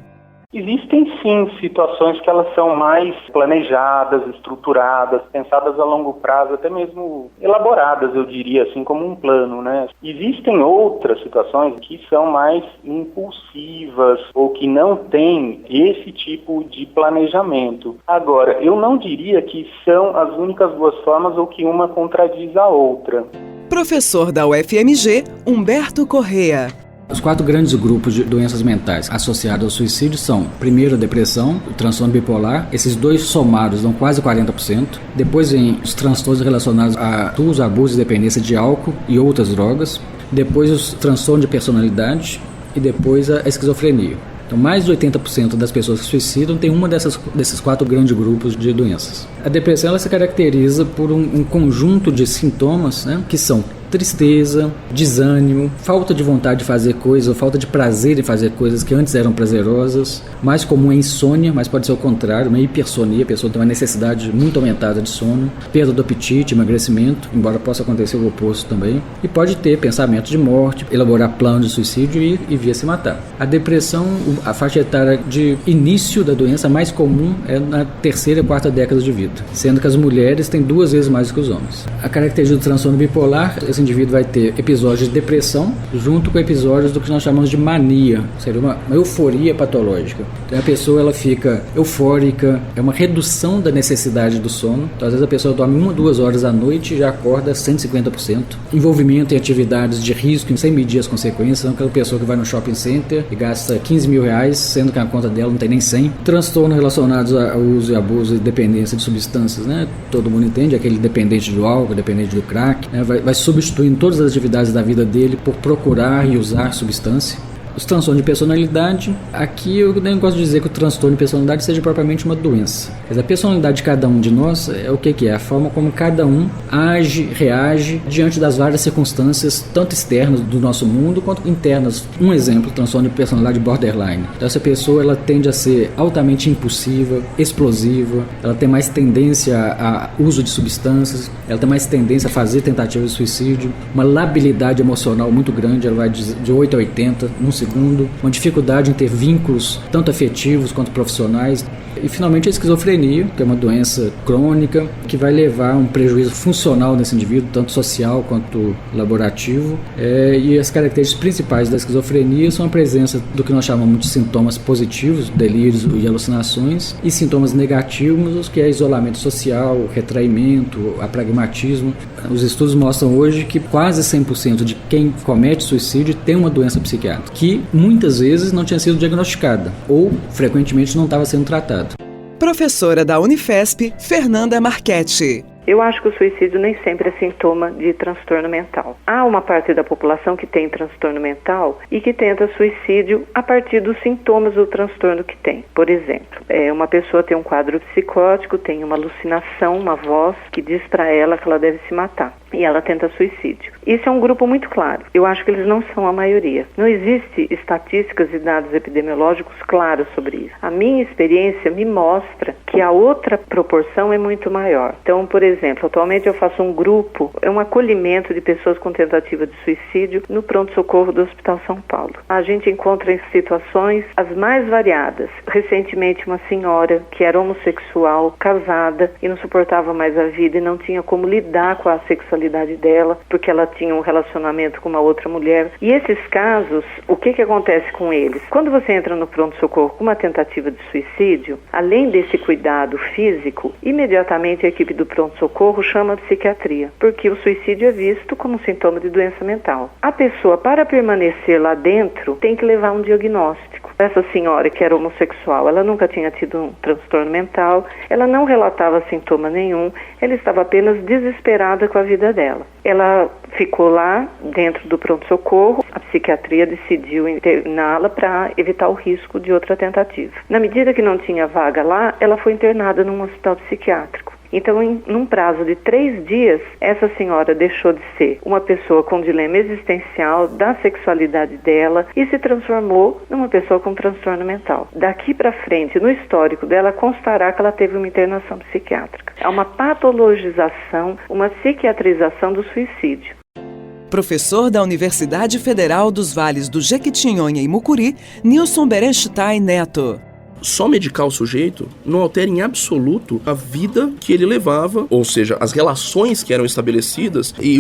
Speaker 12: Existem sim situações que elas são mais planejadas, estruturadas, pensadas a longo prazo, até mesmo elaboradas, eu diria, assim como um plano, né? Existem outras situações que são mais impulsivas ou que não têm esse tipo de planejamento. Agora, eu não diria que são as únicas duas formas ou que uma contradiz a outra.
Speaker 4: Professor da UFMG, Humberto Correa.
Speaker 11: Os 4 grandes grupos de doenças mentais associadas ao suicídio são, primeiro, a depressão, o transtorno bipolar. Esses 2 somados dão quase 40%. Depois vem os transtornos relacionados a uso, abuso e dependência de álcool e outras drogas. Depois os transtornos de personalidade e depois a esquizofrenia. Então, mais de 80% das pessoas que suicidam tem uma desses 4 grandes grupos de doenças. A depressão ela se caracteriza por um conjunto de sintomas, né, que são tristeza, desânimo, falta de vontade de fazer coisas, ou falta de prazer em fazer coisas que antes eram prazerosas. Mais comum é insônia, mas pode ser o contrário, uma hipersonia, a pessoa tem uma necessidade muito aumentada de sono, perda do apetite, emagrecimento, embora possa acontecer o oposto também, e pode ter pensamento de morte, elaborar planos de suicídio e vir a se matar. A depressão, a faixa etária de início da doença mais comum é na 3ª e 4ª década de vida, sendo que as mulheres têm 2 vezes mais que os homens. A característica do transtorno bipolar, esse indivíduo vai ter episódios de depressão junto com episódios do que nós chamamos de mania, seria uma euforia patológica. Então a pessoa ela fica eufórica, é uma redução da necessidade do sono. Então às vezes a pessoa dorme 1 ou 2 horas à noite e já acorda 150%. Envolvimento em atividades de risco sem medir as consequências, então aquela pessoa que vai no shopping center e gasta 15 mil reais, sendo que a conta dela não tem nem 100. Transtornos relacionados ao uso e abuso e dependência de substâncias, né? Todo mundo entende, aquele dependente do álcool, dependente do crack, né? Vai substituindo todas as atividades da vida dele por procurar e usar substância. Os transtornos de personalidade, aqui eu nem gosto de dizer que o transtorno de personalidade seja propriamente uma doença. Mas a personalidade de cada um de nós é o que é? A forma como cada um age, reage diante das várias circunstâncias, tanto externas do nosso mundo, quanto internas. Um exemplo, o transtorno de personalidade borderline. Então, essa pessoa ela tende a ser altamente impulsiva, explosiva, ela tem mais tendência a uso de substâncias, ela tem mais tendência a fazer tentativas de suicídio, uma labilidade emocional muito grande, ela vai de 8 a 80, num segundo, uma dificuldade em ter vínculos tanto afetivos quanto profissionais. E finalmente a esquizofrenia, que é uma doença crônica que vai levar a um prejuízo funcional nesse indivíduo, tanto social quanto laborativo. E as características principais da esquizofrenia são a presença do que nós chamamos de sintomas positivos, delírios e alucinações, e sintomas negativos, que é isolamento social, retraimento, apragmatismo. Os estudos mostram hoje que quase 100% de quem comete suicídio tem uma doença psiquiátrica, que muitas vezes não tinha sido diagnosticada ou frequentemente não estava sendo tratada.
Speaker 4: Professora da Unifesp, Fernanda Marchetti.
Speaker 9: Eu acho que o suicídio nem sempre é sintoma de transtorno mental. Há uma parte da população que tem transtorno mental e que tenta suicídio a partir dos sintomas do transtorno que tem. Por exemplo, uma pessoa tem um quadro psicótico, tem uma alucinação, uma voz que diz para ela que ela deve se matar. E ela tenta suicídio. Isso é um grupo muito claro. Eu acho que eles não são a maioria. Não existe estatísticas e dados epidemiológicos claros sobre isso. A minha experiência me mostra que a outra proporção é muito maior. Então, por exemplo, atualmente eu faço um grupo, um acolhimento de pessoas com tentativa de suicídio no pronto-socorro do Hospital São Paulo. A gente encontra em situações as mais variadas. Recentemente, uma senhora que era homossexual, casada e não suportava mais a vida e não tinha como lidar com a sexualidade dela, porque ela tinha um relacionamento com uma outra mulher. E esses casos, o que acontece com eles? Quando você entra no pronto-socorro com uma tentativa de suicídio, além desse cuidado físico, imediatamente a equipe do pronto-socorro chama a psiquiatria, porque o suicídio é visto como um sintoma de doença mental. A pessoa, para permanecer lá dentro, tem que levar um diagnóstico. Essa senhora que era homossexual, ela nunca tinha tido um transtorno mental, ela não relatava sintoma nenhum, ela estava apenas desesperada com a vida dela. Ela ficou lá dentro do pronto-socorro, a psiquiatria decidiu interná-la para evitar o risco de outra tentativa. Na medida que não tinha vaga lá, ela foi internada num hospital psiquiátrico. Então, num prazo de 3 dias, essa senhora deixou de ser uma pessoa com dilema existencial da sexualidade dela e se transformou numa pessoa com transtorno mental. Daqui para frente, no histórico dela, constará que ela teve uma internação psiquiátrica. É uma patologização, uma psiquiatrização do suicídio.
Speaker 4: Professor da Universidade Federal dos Vales do Jequitinhonha e Mucuri, Nilson Berenstein Neto.
Speaker 6: só medicar o sujeito não altera em absoluto a vida que ele levava, ou seja, as relações que eram estabelecidas e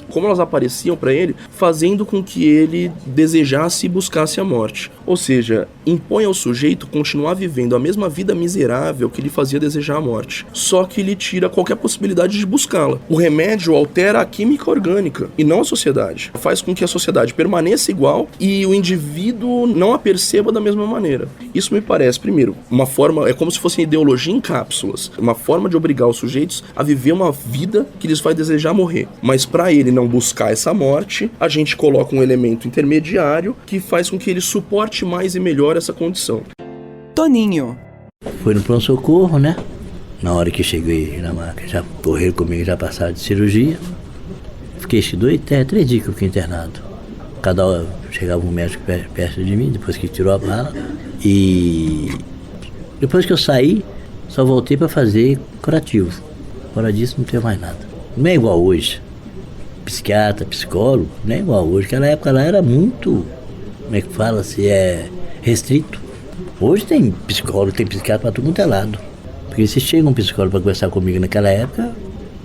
Speaker 6: como elas apareciam para ele, fazendo com que ele desejasse e buscasse a morte. Ou seja, impõe ao sujeito continuar vivendo a mesma vida miserável que lhe fazia desejar a morte, só que lhe tira qualquer possibilidade de buscá-la. O remédio altera a química orgânica e não a sociedade. Faz com que a sociedade permaneça igual e o indivíduo não a perceba da mesma maneira. Isso me parece, primeiro, uma forma, é como se fosse ideologia em cápsulas, uma forma de obrigar os sujeitos a viver uma vida que lhes vai desejar morrer. Mas para ele não buscar essa morte, a gente coloca um elemento intermediário que faz com que ele suporte mais e melhor essa condição.
Speaker 4: Toninho.
Speaker 2: Fui no pronto-socorro, né? Na hora que cheguei na maca, já correram comigo, já passaram de cirurgia. Fiquei 3 dias que eu fiquei internado. Cada hora chegava um médico perto de mim, depois que tirou a bala. E depois que eu saí, só voltei para fazer curativo. Fora disso, não tenho mais nada. Não é igual hoje. Psiquiatra, psicólogo, não é igual hoje. Naquela época lá era muito, como é que fala, se é restrito. Hoje tem psicólogo, tem psiquiatra para tudo quanto é lado. Porque se chega um psicólogo para conversar comigo naquela época,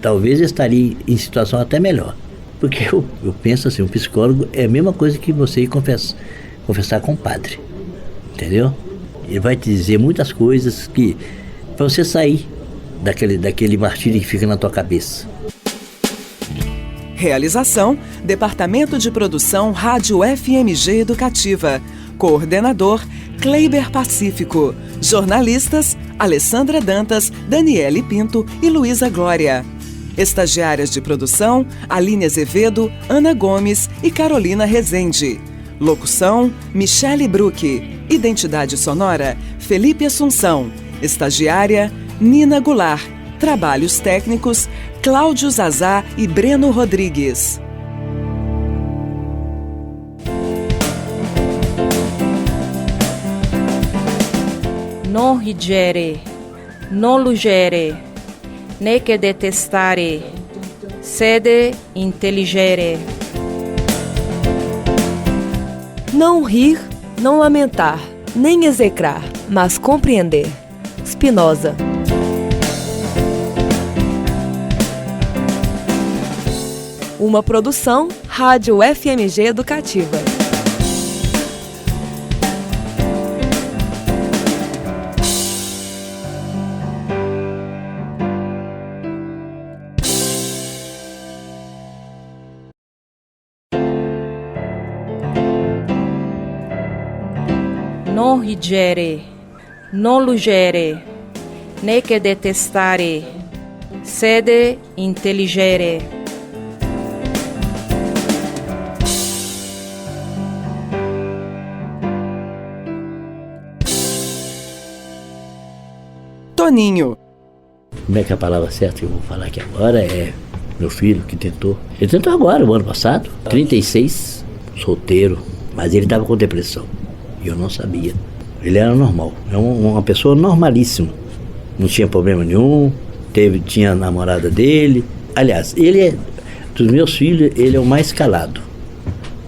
Speaker 2: talvez eu estaria em situação até melhor. Porque eu penso assim, um psicólogo é a mesma coisa que você ir conversar com o padre. Entendeu? Ele vai te dizer muitas coisas que para você sair daquele martírio que fica na tua cabeça.
Speaker 4: Realização: Departamento de Produção Rádio FMG Educativa. Coordenador: Kleiber Pacífico. Jornalistas: Alessandra Dantas, Daniele Pinto e Luísa Glória. Estagiárias de produção: Aline Azevedo, Ana Gomes e Carolina Rezende. Locução: Michele Bruck. Identidade sonora: Felipe Assunção. Estagiária: Nina Goulart. Trabalhos técnicos: Cláudio Zazá e Breno Rodrigues.
Speaker 1: Non rigere, non lugere, né che detestare, sede intelligere.
Speaker 14: Não rir, não lamentar, nem execrar, mas compreender. Spinoza. Uma produção Rádio FMG Educativa.
Speaker 1: Non rigere, non lugere, né che detestare, sede intelligere.
Speaker 4: Toninho.
Speaker 2: Como é que a palavra certa que eu vou falar aqui agora é meu filho que tentou. Ele tentou agora, o ano passado, 36, solteiro, mas ele estava com depressão. E eu não sabia. Ele era normal, é uma pessoa normalíssima. Não tinha problema nenhum, tinha a namorada dele. Aliás, ele é, dos meus filhos, ele é o mais calado.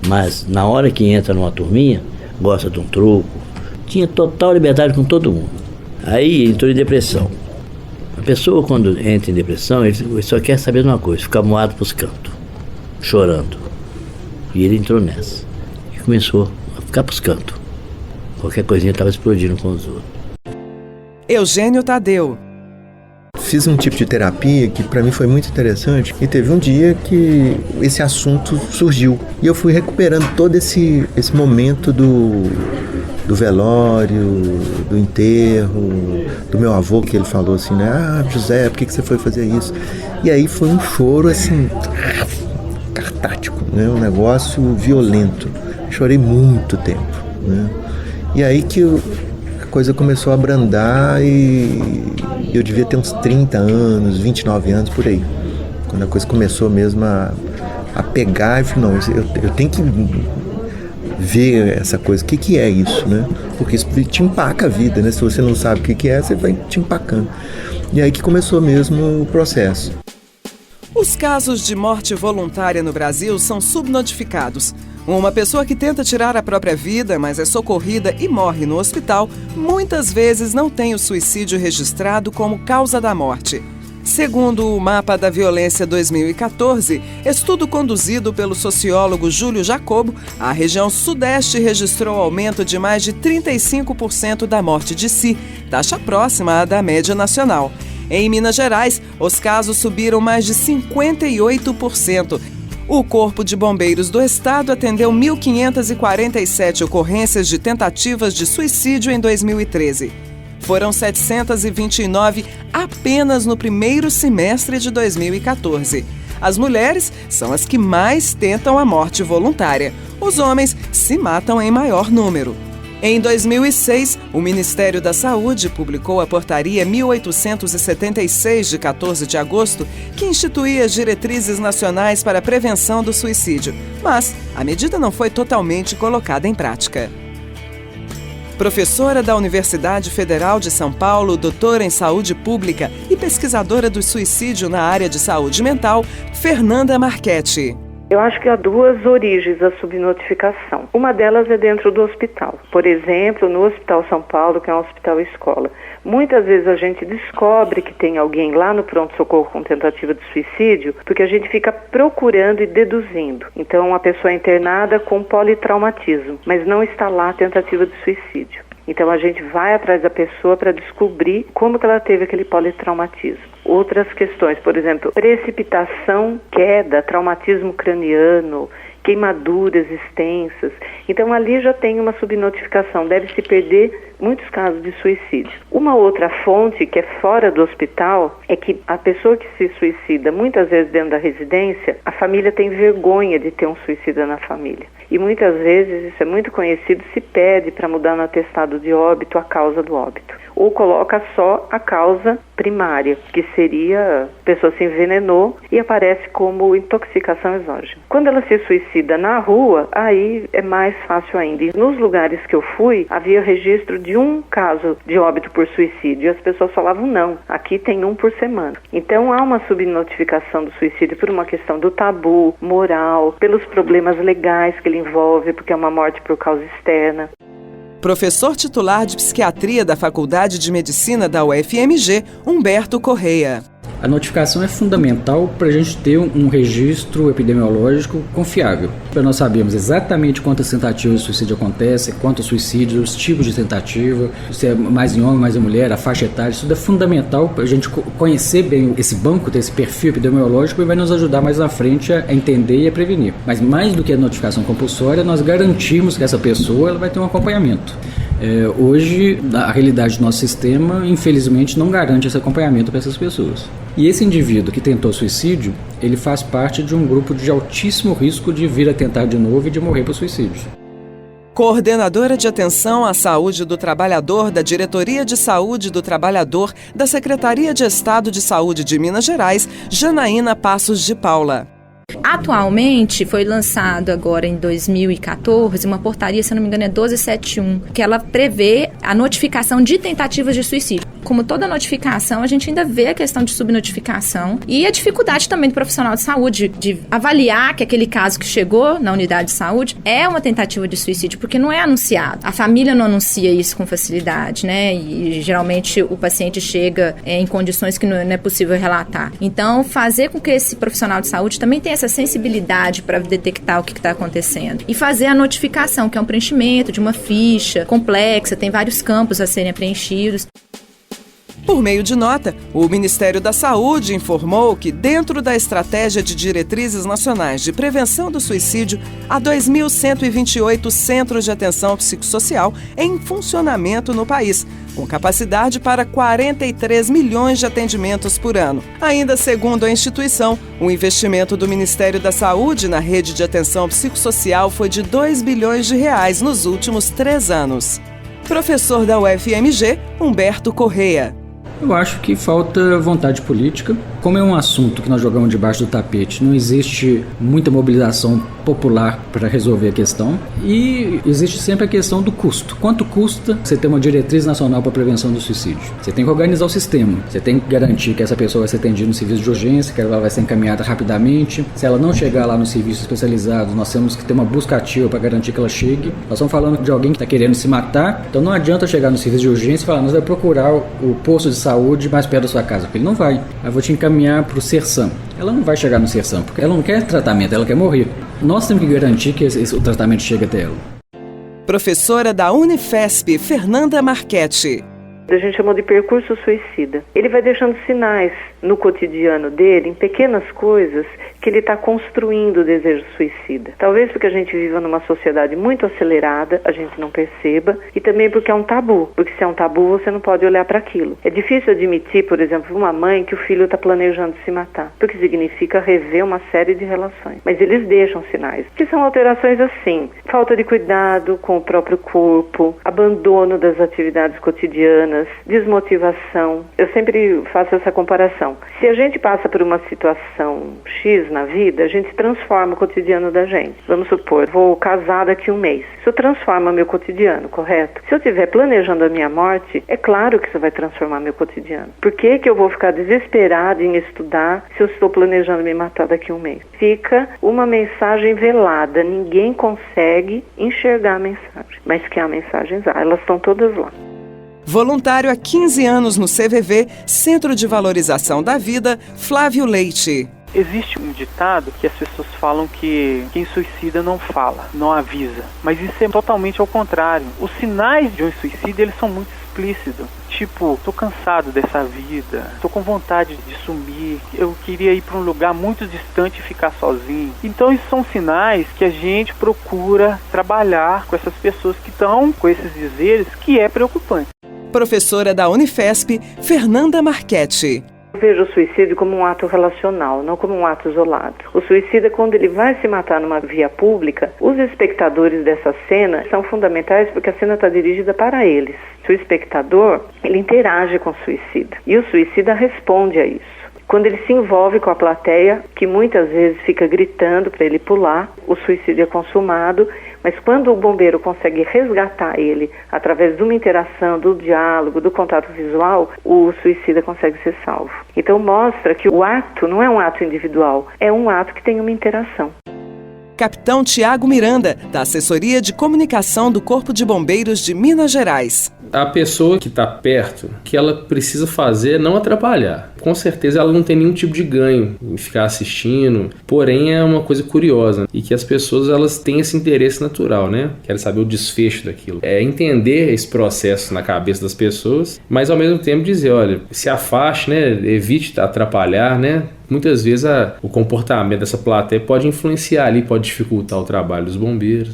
Speaker 2: Mas na hora que entra numa turminha, gosta de um truco. Tinha total liberdade com todo mundo. Aí entrou em depressão. A pessoa quando entra em depressão, ele só quer saber de uma coisa, ficar moado pros cantos, chorando. E ele entrou nessa. E começou a ficar pros cantos. Qualquer coisinha estava explodindo com os outros.
Speaker 4: Eugênio Tadeu.
Speaker 13: Fiz um tipo de terapia que para mim foi muito interessante e teve um dia que esse assunto surgiu. E eu fui recuperando todo esse momento do velório, do enterro, do meu avô, que ele falou assim, né? Ah, José, por que você foi fazer isso? E aí foi um choro assim, cartático, né? Um negócio violento. Chorei muito tempo, né? E aí que a coisa começou a abrandar e eu devia ter uns 30 anos, 29 anos, por aí. Quando a coisa começou mesmo a pegar, eu falei, não, eu tenho que ver essa coisa, o que é isso, né? Porque isso te empaca a vida, né? Se você não sabe o que é, você vai te empacando. E aí que começou mesmo o processo.
Speaker 4: Os casos de morte voluntária no Brasil são subnotificados. Uma pessoa que tenta tirar a própria vida, mas é socorrida e morre no hospital, muitas vezes não tem o suicídio registrado como causa da morte. Segundo o Mapa da Violência 2014, estudo conduzido pelo sociólogo Júlio Jacobo, a região sudeste registrou aumento de mais de 35% da morte de si, taxa próxima à da média nacional. Em Minas Gerais, os casos subiram mais de 58%. O Corpo de Bombeiros do Estado atendeu 1.547 ocorrências de tentativas de suicídio em 2013. Foram 729 apenas no primeiro semestre de 2014. As mulheres são as que mais tentam a morte voluntária. Os homens se matam em maior número. Em 2006, o Ministério da Saúde publicou a Portaria 1876, de 14 de agosto, que instituía as diretrizes nacionais para a prevenção do suicídio, mas a medida não foi totalmente colocada em prática. Professora da Universidade Federal de São Paulo, doutora em saúde pública e pesquisadora do suicídio na área de saúde mental, Fernanda Marchetti.
Speaker 9: Eu acho que há duas origens da subnotificação. Uma delas é dentro do hospital. Por exemplo, no Hospital São Paulo, que é um hospital-escola. Muitas vezes a gente descobre que tem alguém lá no pronto-socorro com tentativa de suicídio, porque a gente fica procurando e deduzindo. Então, a pessoa é internada com politraumatismo, mas não está lá a tentativa de suicídio. Então, a gente vai atrás da pessoa para descobrir como que ela teve aquele politraumatismo. Outras questões, por exemplo, precipitação, queda, traumatismo craniano, queimaduras extensas. Então, ali já tem uma subnotificação, deve-se perder muitos casos de suicídio. Uma outra fonte, que é fora do hospital, é que a pessoa que se suicida, muitas vezes dentro da residência, a família tem vergonha de ter um suicida na família. E muitas vezes, isso é muito conhecido, se pede para mudar no atestado de óbito a causa do óbito. Ou coloca só a causa primária, que seria a pessoa se envenenou e aparece como intoxicação exógena. Quando ela se suicida na rua, aí é mais fácil ainda. E nos lugares que eu fui, havia registro de um caso de óbito por suicídio. E as pessoas falavam, não, aqui tem um por semana. Então há uma subnotificação do suicídio por uma questão do tabu moral, pelos problemas legais que ele envolve, porque é uma morte por causa externa.
Speaker 4: Professor titular de Psiquiatria da Faculdade de Medicina da UFMG, Humberto Correia.
Speaker 11: A notificação é fundamental para a gente ter um registro epidemiológico confiável. Para nós sabermos exatamente quantas tentativas de suicídio acontecem, quantos suicídios, os tipos de tentativa, se é mais em homem, mais em mulher, a faixa etária, isso tudo é fundamental para a gente conhecer bem esse banco, ter esse perfil epidemiológico e vai nos ajudar mais na frente a entender e a prevenir. Mas mais do que a notificação compulsória, nós garantimos que essa pessoa ela vai ter um acompanhamento. Hoje, a realidade do nosso sistema, infelizmente, não garante esse acompanhamento para essas pessoas. E esse indivíduo que tentou suicídio, ele faz parte de um grupo de altíssimo risco de vir a tentar de novo e de morrer por suicídio.
Speaker 4: Coordenadora de Atenção à Saúde do Trabalhador da Diretoria de Saúde do Trabalhador da Secretaria de Estado de Saúde de Minas Gerais, Janaína Passos de Paula.
Speaker 21: Atualmente, foi lançado agora em 2014 uma portaria, se não me engano é 1271, que ela prevê a notificação de tentativas de suicídio. Como toda notificação, a gente ainda vê a questão de subnotificação e a dificuldade também do profissional de saúde de avaliar que aquele caso que chegou na unidade de saúde é uma tentativa de suicídio, porque não é anunciado. A família não anuncia isso com facilidade, né? E geralmente o paciente chega em condições que não é possível relatar. Então, fazer com que esse profissional de saúde também tenha essa sensibilidade para detectar o que está acontecendo. E fazer a notificação, que é um preenchimento de uma ficha complexa, tem vários campos a serem preenchidos.
Speaker 4: Por meio de nota, o Ministério da Saúde informou que, dentro da Estratégia de Diretrizes Nacionais de Prevenção do Suicídio, há 2.128 centros de atenção psicossocial em funcionamento no país, com capacidade para 43 milhões de atendimentos por ano. Ainda segundo a instituição, o investimento do Ministério da Saúde na rede de atenção psicossocial foi de R$ 2 bilhões nos últimos 3 anos. Professor da UFMG, Humberto Correia.
Speaker 11: Eu acho que falta vontade política Como é um assunto que nós jogamos debaixo do tapete, não existe muita mobilização popular para resolver a questão e existe sempre a questão do custo. Quanto custa você ter uma diretriz nacional para a prevenção do suicídio? Você tem que organizar o sistema, você tem que garantir que essa pessoa vai ser atendida no serviço de urgência, que ela vai ser encaminhada rapidamente. Se ela não chegar lá no serviço especializado, nós temos que ter uma busca ativa para garantir que ela chegue. Nós estamos falando de alguém que está querendo se matar, então não adianta chegar no serviço de urgência e falar, nós vamos procurar o posto de saúde mais perto da sua casa, porque ele não vai. Eu vou te encaminhar para o Sersan. Ela não vai chegar no Sersan, porque ela não quer tratamento, ela quer morrer. Nós temos que garantir que o tratamento chegue até ela.
Speaker 4: Professora da Unifesp, Fernanda Marchetti.
Speaker 9: A gente chamou de percurso suicida. Ele vai deixando sinais no cotidiano dele, em pequenas coisas, que ele está construindo o desejo suicida. Talvez porque a gente viva numa sociedade muito acelerada, a gente não perceba, e também porque é um tabu. Porque se é um tabu, você não pode olhar para aquilo. É difícil admitir, por exemplo, uma mãe que o filho está planejando se matar, porque significa rever uma série de relações. Mas eles deixam sinais, que são alterações assim, falta de cuidado com o próprio corpo, abandono das atividades cotidianas, desmotivação. Eu sempre faço essa comparação. Se a gente passa por uma situação X na vida, a gente transforma o cotidiano da gente. Vamos supor, vou casar daqui a um mês. Isso transforma meu cotidiano, correto? Se eu estiver planejando a minha morte, é claro que isso vai transformar meu cotidiano. Por que eu vou ficar desesperado em estudar se eu estou planejando me matar daqui a um mês? Fica uma mensagem velada. Ninguém consegue enxergar a mensagem. Mas que há mensagens, elas estão todas lá.
Speaker 4: Voluntário há 15 anos no CVV, Centro de Valorização da Vida, Flávio Leite.
Speaker 20: Existe um ditado que as pessoas falam que quem suicida não fala, não avisa. Mas isso é totalmente ao contrário. Os sinais de um suicídio, eles são muito explícitos. Tipo, tô cansado dessa vida, tô com vontade de sumir, eu queria ir para um lugar muito distante e ficar sozinho. Então isso são sinais que a gente procura trabalhar com essas pessoas que estão com esses dizeres, que é preocupante.
Speaker 4: Professora da Unifesp, Fernanda Marchetti.
Speaker 9: Eu vejo o suicídio como um ato relacional, não como um ato isolado. O suicida, quando ele vai se matar numa via pública, os espectadores dessa cena são fundamentais porque a cena está dirigida para eles. O espectador, ele interage com o suicida e o suicida responde a isso. Quando ele se envolve com a plateia, que muitas vezes fica gritando para ele pular, o suicídio é consumado, mas quando o bombeiro consegue resgatar ele através de uma interação, do diálogo, do contato visual, o suicida consegue ser salvo. Então mostra que o ato não é um ato individual, é um ato que tem uma interação.
Speaker 4: Capitão Tiago Miranda, da Assessoria de Comunicação do Corpo de Bombeiros de Minas Gerais.
Speaker 5: A pessoa que está perto, o que ela precisa fazer é não atrapalhar. Com certeza ela não tem nenhum tipo de ganho em ficar assistindo, porém é uma coisa curiosa e que as pessoas elas têm esse interesse natural, né? Querem saber o desfecho daquilo. É entender esse processo na cabeça das pessoas, mas ao mesmo tempo dizer, olha, se afaste, né? Evite atrapalhar, né? Muitas vezes o comportamento dessa plateia pode influenciar ali, pode dificultar o trabalho dos bombeiros.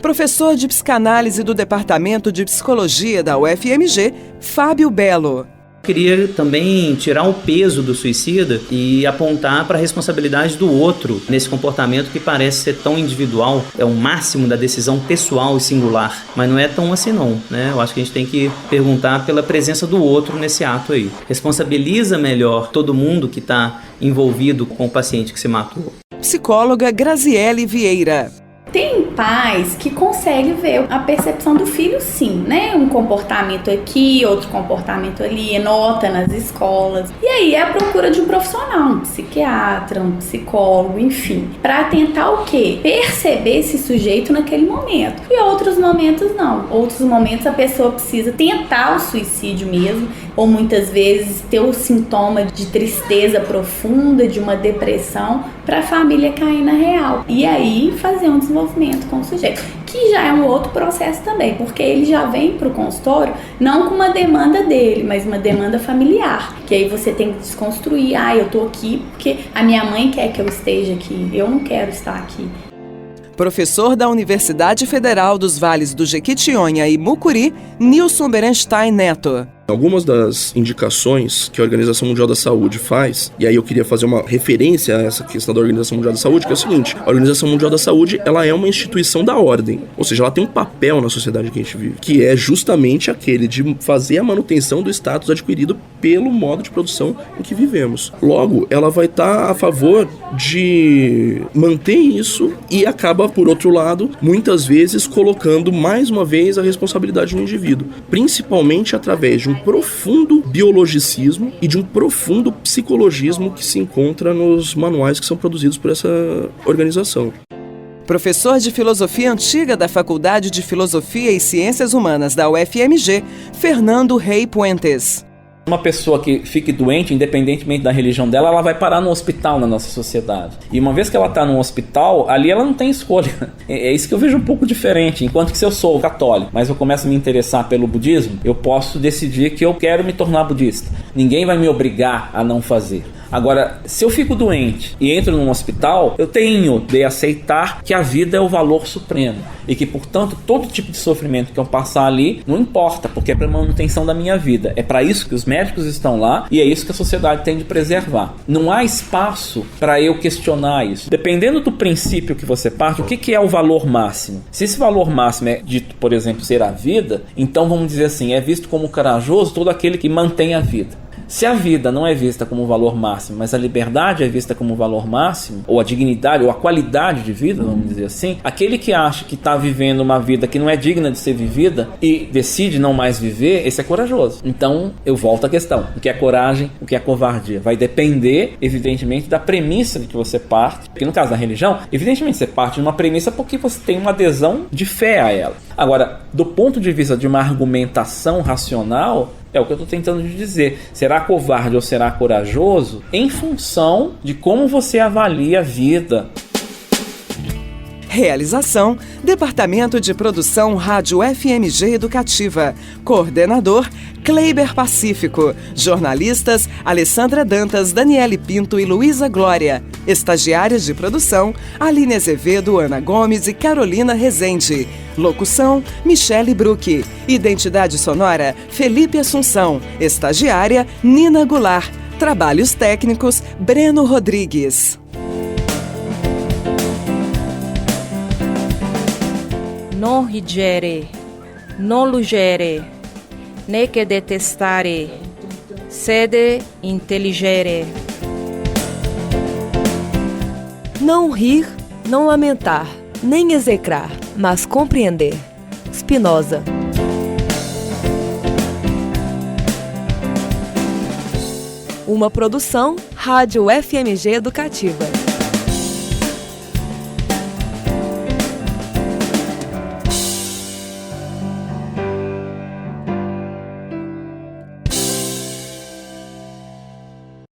Speaker 4: Professor de psicanálise do Departamento de Psicologia da UFMG, Fábio Belo.
Speaker 7: Queria também tirar o peso do suicida e apontar para a responsabilidade do outro nesse comportamento que parece ser tão individual, é o máximo da decisão pessoal e singular, mas não é tão assim não, né? Eu acho que a gente tem que perguntar pela presença do outro nesse ato aí. Responsabiliza melhor todo mundo que está envolvido com o paciente que se matou.
Speaker 4: Psicóloga Graziele Vieira.
Speaker 22: Tem pais que conseguem ver a percepção do filho sim, né? Um comportamento aqui, outro comportamento ali, nota nas escolas. E aí é a procura de um profissional, um psiquiatra, um psicólogo, enfim. Pra tentar o quê? Perceber esse sujeito naquele momento. E outros momentos não. Outros momentos a pessoa precisa tentar o suicídio mesmo, ou muitas vezes ter o sintoma de tristeza profunda, de uma depressão, para a família cair na real. E aí fazer um desenvolvimento com o sujeito, que já é um outro processo também, porque ele já vem para o consultório não com uma demanda dele, mas uma demanda familiar, que aí você tem que desconstruir, eu tô aqui porque a minha mãe quer que eu esteja aqui, eu não quero estar aqui.
Speaker 4: Professor da Universidade Federal dos Vales do Jequitinhonha e Mucuri, Nilson Berenstein Neto.
Speaker 6: Algumas das indicações que a Organização Mundial da Saúde faz, e aí eu queria fazer uma referência a essa questão da Organização Mundial da Saúde, que é o seguinte: a Organização Mundial da Saúde, ela é uma instituição da ordem, ou seja, ela tem um papel na sociedade que a gente vive, que é justamente aquele de fazer a manutenção do status adquirido pelo modo de produção em que vivemos. Logo, ela vai estar a favor de manter isso e acaba, por outro lado, muitas vezes colocando mais uma vez a responsabilidade no indivíduo, principalmente através de um profundo biologicismo e de um profundo psicologismo que se encontra nos manuais que são produzidos por essa organização.
Speaker 4: Professor de Filosofia Antiga da Faculdade de Filosofia e Ciências Humanas da UFMG, Fernando Rey Puentes.
Speaker 15: Uma pessoa que fique doente, independentemente da religião dela, ela vai parar no hospital na nossa sociedade. E uma vez que ela está no hospital, ali ela não tem escolha. É isso que eu vejo um pouco diferente. Enquanto que se eu sou católico, mas eu começo a me interessar pelo budismo, eu posso decidir que eu quero me tornar budista. Ninguém vai me obrigar a não fazer. Agora, se eu fico doente e entro num hospital, eu tenho de aceitar que a vida é o valor supremo e que, portanto, todo tipo de sofrimento que eu passar ali não importa, porque é para manutenção da minha vida. É para isso que os médicos estão lá e é isso que a sociedade tem de preservar. Não há espaço para eu questionar isso. Dependendo do princípio que você parte, o que é o valor máximo? Se esse valor máximo é dito, por exemplo, ser a vida, então vamos dizer assim, é visto como corajoso todo aquele que mantém a vida. Se a vida não é vista como valor máximo, mas a liberdade é vista como valor máximo, ou a dignidade, ou a qualidade de vida, vamos dizer assim, aquele que acha que está vivendo uma vida que não é digna de ser vivida e decide não mais viver, esse é corajoso. Então, eu volto à questão. O que é coragem, o que é covardia? Vai depender, evidentemente, da premissa de que você parte. Porque no caso da religião, evidentemente, você parte de uma premissa porque você tem uma adesão de fé a ela. Agora, do ponto de vista de uma argumentação racional, é o que eu estou tentando dizer. Será covarde ou será corajoso em função de como você avalia a vida.
Speaker 4: Realização: Departamento de Produção Rádio FMG Educativa. Coordenador: Kleiber Pacífico. Jornalistas: Alessandra Dantas, Daniele Pinto e Luísa Glória. Estagiárias de produção: Aline Azevedo, Ana Gomes e Carolina Rezende. Locução: Michele Bruck. Identidade sonora: Felipe Assunção. Estagiária: Nina Goulart. Trabalhos técnicos: Breno Rodrigues.
Speaker 1: Non rigere, non lugere, né che detestare, sede intelligere.
Speaker 14: Não rir, não lamentar, nem execrar, mas compreender. Spinoza. Uma produção Rádio FMG Educativa.